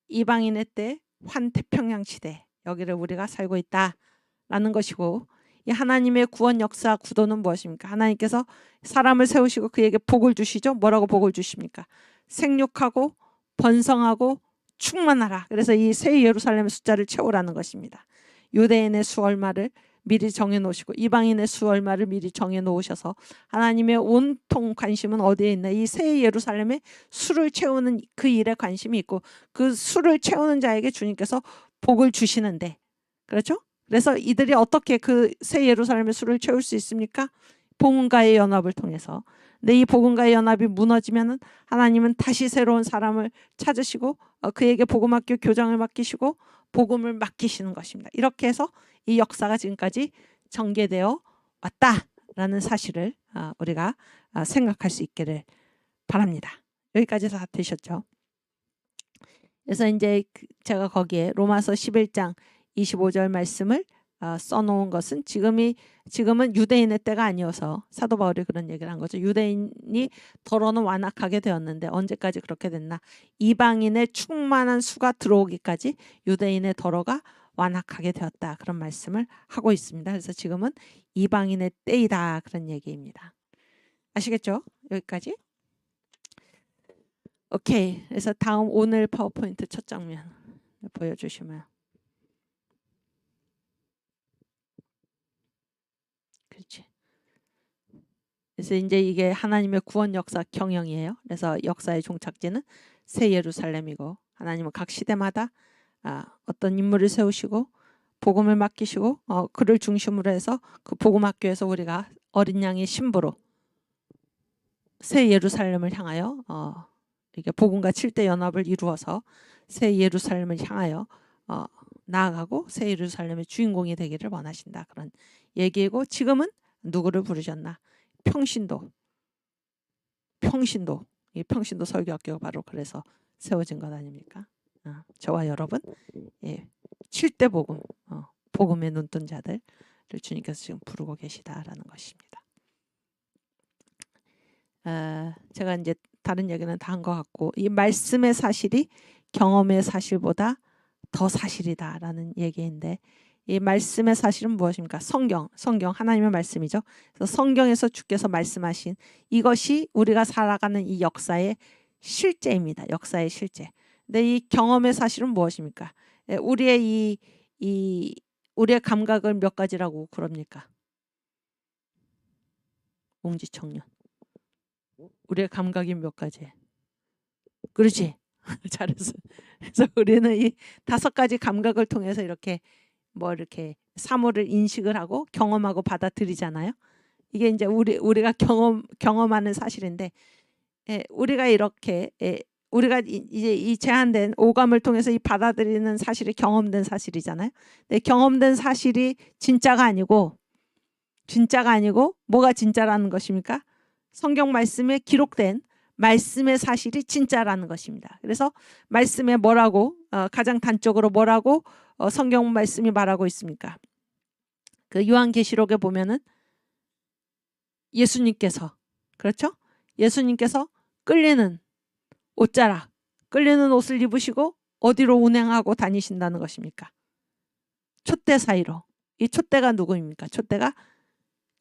이방인의 때, 환태평양 시대 여기를 우리가 살고 있다라는 것이고 이 하나님의 구원 역사 구도는 무엇입니까? 하나님께서 사람을 세우시고 그에게 복을 주시죠. 뭐라고 복을 주십니까? 생육하고 번성하고 충만하라. 그래서 이 새 예루살렘의 숫자를 채우라는 것입니다. 유대인의 수 얼마를 미리 정해놓으시고 이방인의 수 얼마를 미리 정해놓으셔서 하나님의 온통 관심은 어디에 있나? 이 새 예루살렘의 수를 채우는 그 일에 관심이 있고 그 수를 채우는 자에게 주님께서 복을 주시는데 그렇죠? 그래서 이들이 어떻게 그 새 예루살렘의 수를 채울 수 있습니까? 복음과의 연합을 통해서. 근데 이 복음과의 연합이 무너지면은 하나님은 다시 새로운 사람을 찾으시고 그에게 복음학교 교장을 맡기시고 복음을 맡기시는 것입니다. 이렇게 해서 이 역사가 지금까지 전개되어 왔다라는 사실을 우리가 생각할 수 있기를 바랍니다. 여기까지 다 되셨죠? 그래서 이제 제가 거기에 로마서 11장 25절 말씀을 써놓은 것은 지금은 유대인의 때가 아니어서 사도 바울이 그런 얘기를 한 거죠. 유대인이 더러는 완악하게 되었는데 언제까지 그렇게 됐나? 이방인의 충만한 수가 들어오기까지 유대인의 더러가 완악하게 되었다. 그런 말씀을 하고 있습니다. 그래서 지금은 이방인의 때이다. 그런 얘기입니다. 아시겠죠? 여기까지? 오케이. 그래서 다음 오늘 파워포인트 첫 장면 보여주시면. 그렇지. 그래서 이제 이게 하나님의 구원 역사 경영이에요. 그래서 역사의 종착지는 새 예루살렘이고 하나님은 각 시대마다 어떤 인물을 세우시고 복음을 맡기시고 그를 중심으로 해서 그 복음학교에서 우리가 어린 양의 신부로 새 예루살렘을 향하여 이게 복음과 7대 연합을 이루어서 새 예루살렘을 향하여 나아가고 새 예루살렘의 주인공이 되기를 원하신다. 그런 얘기이고 지금은 누구를 부르셨나? 평신도. 이 평신도 설교학교가 바로 그래서 세워진 것 아닙니까? 저와 여러분 7대 복음, 복음에 눈뜬 자들을 주님께서 지금 부르고 계시다라는 것입니다. 제가 이제 다른 얘기는 다 한 것 같고 이 말씀의 사실이 경험의 사실보다 더 사실이다라는 얘기인데 이 말씀의 사실은 무엇입니까? 성경 하나님의 말씀이죠. 그래서 성경에서 주께서 말씀하신 이것이 우리가 살아가는 이 역사의 실제입니다. 역사의 실제. 근데 이 경험의 사실은 무엇입니까? 우리의 우리의 감각을 몇 가지라고 그럽니까? 옹지청년. 우리의 감각이 몇 가지? 그렇지. 잘했어. 그래서 우리는 이 5가지 감각을 통해서 이렇게 사물을 인식을 하고 경험하고 받아들이잖아요. 이게 이제 우리가 경험하는 사실인데 우리가 이렇게 우리가 이제 이 제한된 오감을 통해서 이 받아들이는 사실이 경험된 사실이잖아요. 근데 경험된 사실이 진짜가 아니고 뭐가 진짜라는 것입니까? 성경 말씀에 기록된 말씀의 사실이 진짜라는 것입니다. 그래서 말씀에 뭐라고 가장 단적으로 뭐라고 성경 말씀이 말하고 있습니까? 그 요한계시록에 보면은 예수님께서 예수님께서 끌리는 옷자락, 끌리는 옷을 입으시고 어디로 운행하고 다니신다는 것입니까? 촛대 사이로. 이 촛대가 누구입니까? 촛대가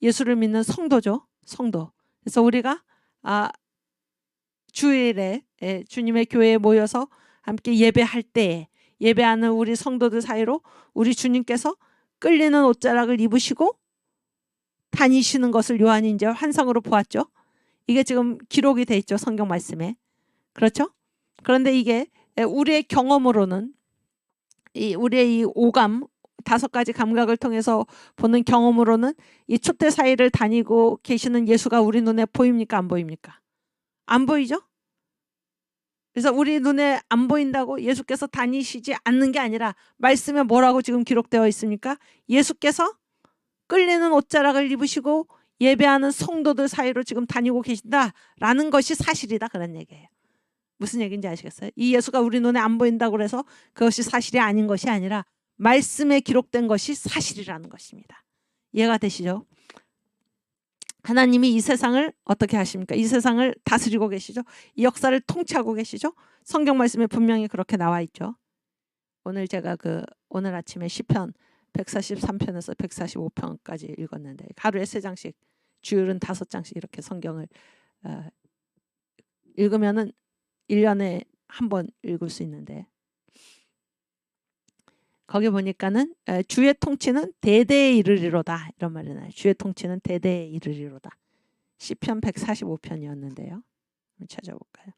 예수를 믿는 성도죠. 성도. 그래서 우리가 주일에 주님의 교회에 모여서 함께 예배할 때 예배하는 우리 성도들 사이로 우리 주님께서 끌리는 옷자락을 입으시고 다니시는 것을 요한이 이제 환상으로 보았죠. 이게 지금 기록이 돼 있죠. 성경 말씀에. 그렇죠? 그런데 이게 우리의 경험으로는 우리의 이 오감 5가지 감각을 통해서 보는 경험으로는 이 촛대 사이를 다니고 계시는 예수가 우리 눈에 보입니까? 안 보입니까? 안 보이죠? 그래서 우리 눈에 안 보인다고 예수께서 다니시지 않는 게 아니라 말씀에 뭐라고 지금 기록되어 있습니까? 예수께서 끌리는 옷자락을 입으시고 예배하는 성도들 사이로 지금 다니고 계신다라는 것이 사실이다 그런 얘기예요. 무슨 얘기인지 아시겠어요? 이 예수가 우리 눈에 안 보인다고 해서 그것이 사실이 아닌 것이 아니라 말씀에 기록된 것이 사실이라는 것입니다. 이해가 되시죠? 하나님이 이 세상을 어떻게 하십니까? 이 세상을 다스리고 계시죠? 이 역사를 통치하고 계시죠? 성경 말씀에 분명히 그렇게 나와 있죠. 오늘 제가 오늘 아침에 시편 143편에서 145편까지 읽었는데 하루에 3장씩 주일은 5장씩 이렇게 성경을 읽으면은 1년에 한 번 읽을 수 있는데 거기 보니까는 주의 통치는 대대에 이르리로다 이런 말이 나요. 주의 통치는 대대에 이르리로다. 시편 145편이었는데요. 한번 찾아볼까요?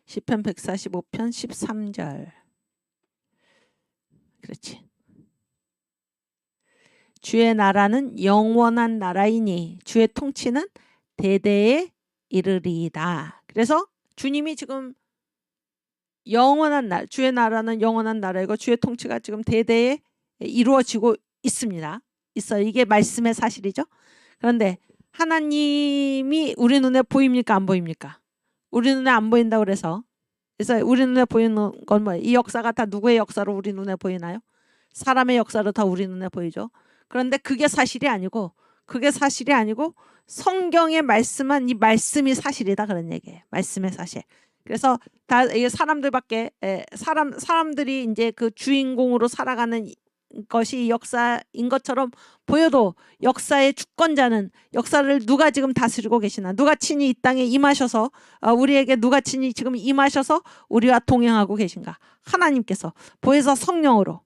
시편 145편 13절. 그렇지. 주의 나라는 영원한 나라이니 주의 통치는 대대에 이르리이다. 그래서 주님이 지금 영원한 나라, 주의 나라는 영원한 나라이고 주의 통치가 지금 대대에 이루어지고 있습니다. 있어요. 이게 말씀의 사실이죠. 그런데 하나님이 우리 눈에 보입니까? 안 보입니까? 우리 눈에 안 보인다고 그래서 우리 눈에 보이는 건 뭐예요? 이 역사가 다 누구의 역사로 우리 눈에 보이나요? 사람의 역사로 다 우리 눈에 보이죠. 그런데 그게 사실이 아니고 성경에 말씀한 이 말씀이 사실이다 그런 얘기예요. 말씀의 사실. 그래서 다 이게 사람들밖에 사람들이 이제 그 주인공으로 살아가는 것이 역사인 것처럼 보여도 역사의 주권자는 역사를 누가 지금 다스리고 계시나 누가 친히 이 땅에 임하셔서 우리에게 누가 친히 지금 임하셔서 우리와 동행하고 계신가? 하나님께서 보혜사 성령으로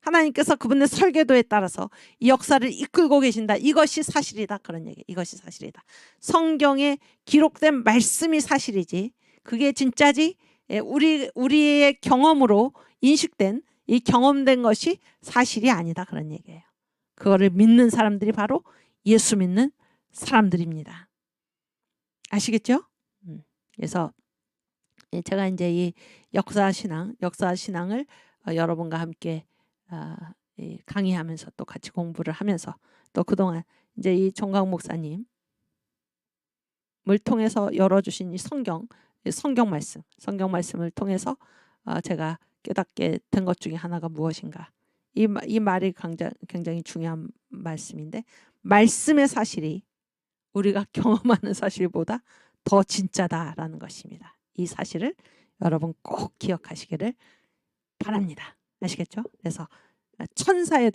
하나님께서 그분의 설계도에 따라서 이 역사를 이끌고 계신다. 이것이 사실이다. 그런 얘기. 이것이 사실이다. 성경에 기록된 말씀이 사실이지. 그게 진짜지. 우리의 경험으로 인식된 이 경험된 것이 사실이 아니다. 그런 얘기예요. 그거를 믿는 사람들이 바로 예수 믿는 사람들입니다. 아시겠죠? 그래서 제가 이제 이 역사 신앙을 여러분과 함께 강의하면서 또 같이 공부를 하면서 또 그동안 이제 이 종각 목사님을 통해서 열어주신 이 성경 말씀을 통해서 제가 깨닫게 된 것 중에 하나가 무엇인가? 이 말이 굉장히 중요한 말씀인데 말씀의 사실이 우리가 경험하는 사실보다 더 진짜다라는 것입니다. 이 사실을 여러분 꼭 기억하시기를 바랍니다. 아시겠죠? 그래서 천사의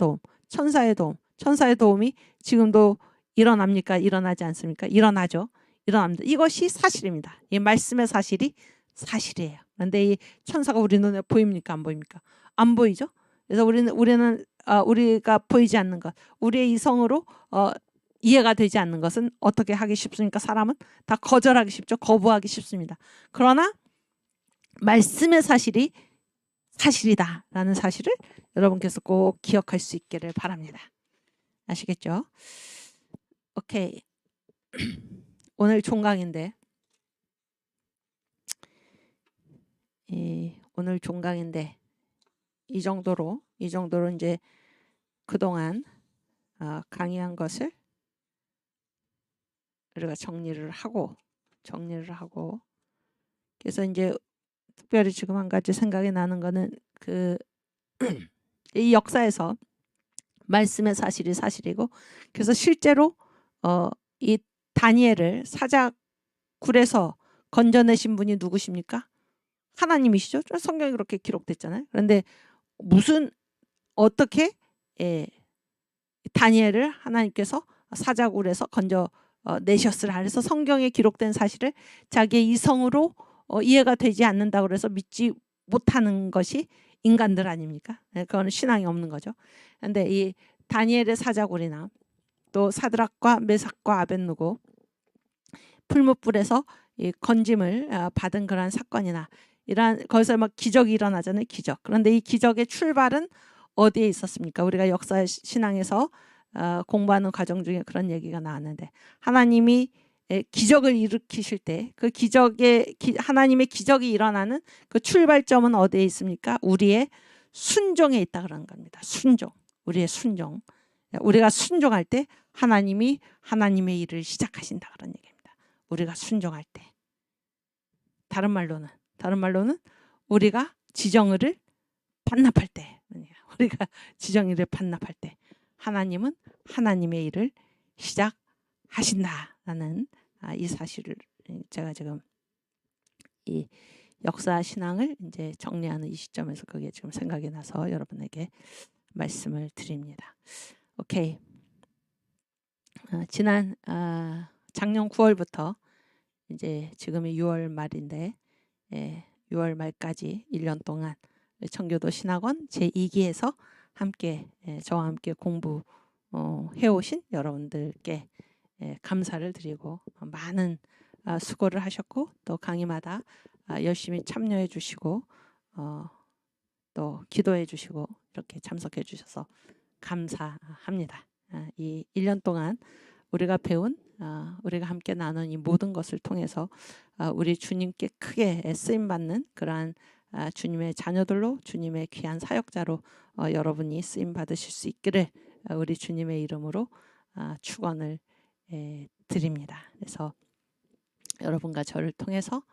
도움이 지금도 일어납니까? 일어나지 않습니까? 일어나죠. 일어납니다. 이것이 사실입니다. 이 말씀의 사실이 사실이에요. 그런데 이 천사가 우리 눈에 보입니까? 안 보입니까? 안 보이죠. 그래서 우리가 보이지 않는 것, 우리의 이성으로 이해가 되지 않는 것은 어떻게 하기 쉽습니까? 사람은 다 거절하기 쉽죠. 거부하기 쉽습니다. 그러나 말씀의 사실이 사실이다라는 사실을 여러분께서 꼭 기억할 수 있기를 바랍니다. 아시겠죠? 오케이. 오늘 종강인데 오늘 종강인데 이 정도로 이제 그동안 강의한 것을 우리가 정리를 하고 그래서 이제 특별히 지금 한 가지 생각이 나는 거는 이 역사에서 말씀의 사실이 사실이고, 그래서 실제로 이 다니엘을 사자굴에서 건져내신 분이 누구십니까? 하나님이시죠. 성경에 그렇게 기록됐잖아요. 그런데 어떻게 다니엘을 하나님께서 사자굴에서 건져 내셨으라. 그래서 성경에 기록된 사실을 자기의 이성으로 이해가 되지 않는다 그래서 믿지 못하는 것이 인간들 아닙니까? 그거는 신앙이 없는 거죠. 그런데 이 다니엘의 사자굴이나 또 사드락과 메삭과 아벳느고 풀무불에서 이 건짐을 받은 그러한 사건이나 이러한 거기서 막 기적이 일어나잖아요. 기적. 그런데 이 기적의 출발은 어디에 있었습니까? 우리가 역사 신앙에서 공부하는 과정 중에 그런 얘기가 나왔는데, 하나님이 기적을 일으키실 때 그 하나님의 기적이 일어나는 그 출발점은 어디에 있습니까? 우리의 순종에 있다 그런 겁니다. 순종. 우리의 순종. 우리가 순종할 때 하나님이 하나님의 일을 시작하신다 그런 얘기입니다. 우리가 순종할 때. 다른 말로는 우리가 지정의를 반납할 때, 우리가 지정의를 반납할 때 하나님은 하나님의 일을 시작하신다라는 이 사실을 제가 지금 이 역사 신앙을 이제 정리하는 이 시점에서 그게 지금 생각이 나서 여러분에게 말씀을 드립니다. 오케이. 지난 작년 9월부터 이제 지금이 6월 말인데 6월 말까지 1년 동안 청교도 신학원 제2기에서 함께 저와 함께 공부 해오신 여러분들께 감사를 드리고 많은 수고를 하셨고 또 강의마다 열심히 참여해 주시고 또 기도해 주시고 이렇게 참석해 주셔서 감사합니다. 이 1년 동안 우리가 배운 우리가 함께 나눈 이 모든 것을 통해서 우리 주님께 크게 쓰임받는 그러한 주님의 자녀들로 주님의 귀한 사역자로 여러분이 쓰임 받으실 수 있기를 우리 주님의 이름으로 축원을 드립니다. 그래서 여러분과 저를 통해서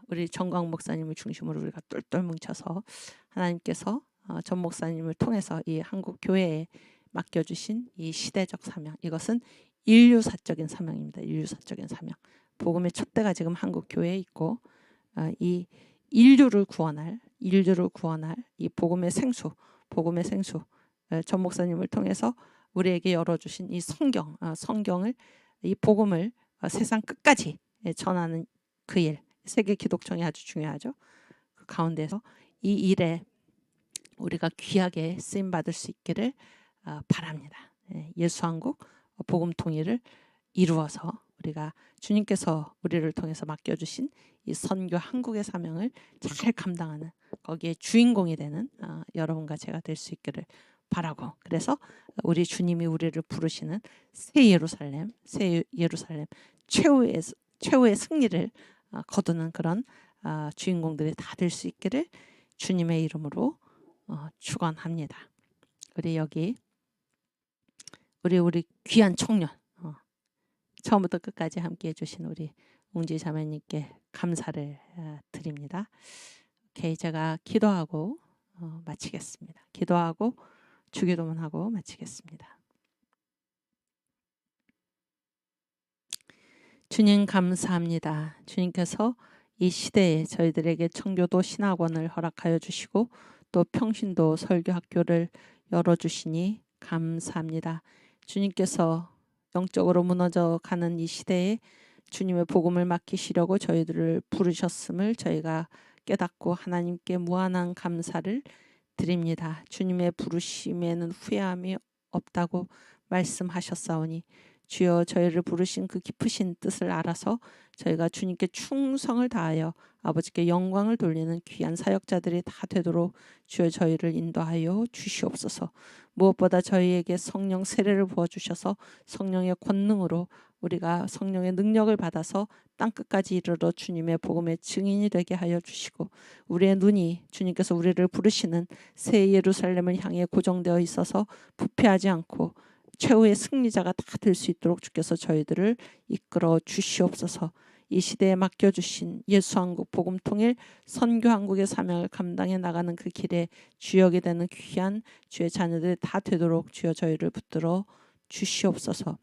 우리 정광 목사님을 중심으로 우리가 똘똘 뭉쳐서 하나님께서 전 목사님을 통해서 이 한국 교회에 맡겨주신 이 시대적 사명, 이것은 인류사적인 사명입니다. 인류사적인 사명. 복음의 촛대가 지금 한국 교회에 있고 이 인류를 구원할 이 복음의 생수 전 목사님을 통해서 우리에게 열어주신 이 성경을 이 복음을 세상 끝까지 전하는 그 일, 세계 기독청이 아주 중요하죠. 그 가운데서 이 일에 우리가 귀하게 쓰임 받을 수 있기를 바랍니다. 예수한국 복음 통일을 이루어서 우리가 주님께서 우리를 통해서 맡겨주신 이 선교 한국의 사명을 잘 감당하는 거기에 주인공이 되는 여러분과 제가 될 수 있기를 바라고, 그래서 우리 주님이 우리를 부르시는 새 예루살렘 최후의 승리를 거두는 그런 주인공들이 다 될 수 있기를 주님의 이름으로 축원합니다. 우리 귀한 청년 처음부터 끝까지 함께 해주신 우리 웅지 자매님께 감사를 드립니다. 오케이, 제가 기도하고 마치겠습니다. 기도하고 주기도문 하고 마치겠습니다. 주님 감사합니다. 주님께서 이 시대에 저희들에게 청교도 신학원을 허락하여 주시고 또 평신도 설교학교를 열어주시니 감사합니다. 주님께서 영적으로 무너져 가는 이 시대에 주님의 복음을 맡기시려고 저희들을 부르셨음을 저희가 깨닫고 하나님께 무한한 감사를 드립니다. 주님의 부르심에는 후회함이 없다고 말씀하셨사오니 주여 저희를 부르신 그 깊으신 뜻을 알아서 저희가 주님께 충성을 다하여 아버지께 영광을 돌리는 귀한 사역자들이 다 되도록 주여 저희를 인도하여 주시옵소서. 무엇보다 저희에게 성령 세례를 부어주셔서 성령의 권능으로 우리가 성령의 능력을 받아서 땅끝까지 이르러 주님의 복음의 증인이 되게 하여 주시고 우리의 눈이 주님께서 우리를 부르시는 새 예루살렘을 향해 고정되어 있어서 부패하지 않고 최후의 승리자가 다 될 수 있도록 주께서 저희들을 이끌어 주시옵소서. 이 시대에 맡겨주신 예수한국 복음통일 선교한국의 사명을 감당해 나가는 그 길에 주역이 되는 귀한 주의 자녀들이 다 되도록 주여 저희를 붙들어 주시옵소서.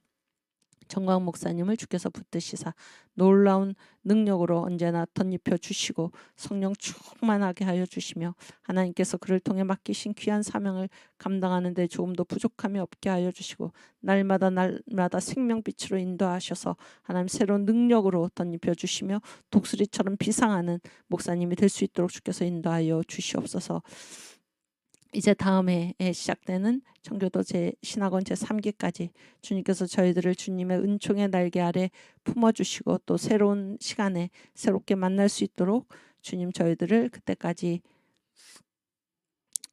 정광 목사님을 주께서 붙드시사 놀라운 능력으로 언제나 덧입혀 주시고 성령 충만하게 하여 주시며 하나님께서 그를 통해 맡기신 귀한 사명을 감당하는 데 조금도 부족함이 없게 하여 주시고 날마다 생명빛으로 인도하셔서 하나님 새로운 능력으로 덧입혀 주시며 독수리처럼 비상하는 목사님이 될 수 있도록 주께서 인도하여 주시옵소서. 이제 다음에 시작되는 청교도 신학원 제3기까지 주님께서 저희들을 주님의 은총의 날개 아래 품어주시고 또 새로운 시간에 새롭게 만날 수 있도록 주님 저희들을 그때까지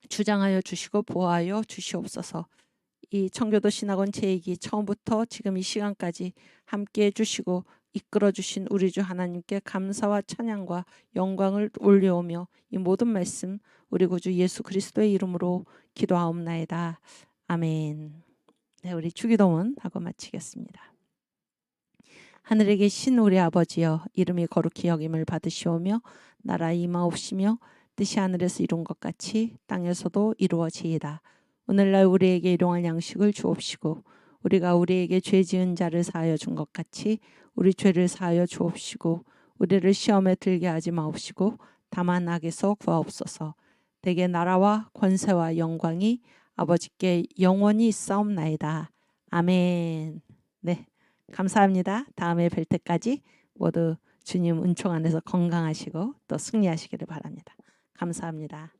주장하여 주시고 보호하여 주시옵소서. 이 청교도 신학원 제2기 처음부터 지금 이 시간까지 함께해 주시고 이끌어 주신 우리 주 하나님께 감사와 찬양과 영광을 올려오며 이 모든 말씀 우리 구주 예수 그리스도의 이름으로 기도하옵나이다. 아멘. 네, 우리 주기도문 하고 마치겠습니다. 하늘에 계신 우리 아버지여, 이름이 거룩히 여김을 받으시오며 나라 임하옵시며 뜻이 하늘에서 이룬 것 같이 땅에서도 이루어지이다. 오늘날 우리에게 일용할 양식을 주옵시고 우리가 우리에게 죄 지은 자를 사하여 준 것 같이 우리 죄를 사하여 주옵시고 우리를 시험에 들게 하지 마옵시고 다만 악에서 구하옵소서. 대개 나라와 권세와 영광이 아버지께 영원히 있사옵나이다. 아멘. 네, 감사합니다. 다음에 뵐 때까지 모두 주님 은총 안에서 건강하시고 또 승리하시기를 바랍니다. 감사합니다.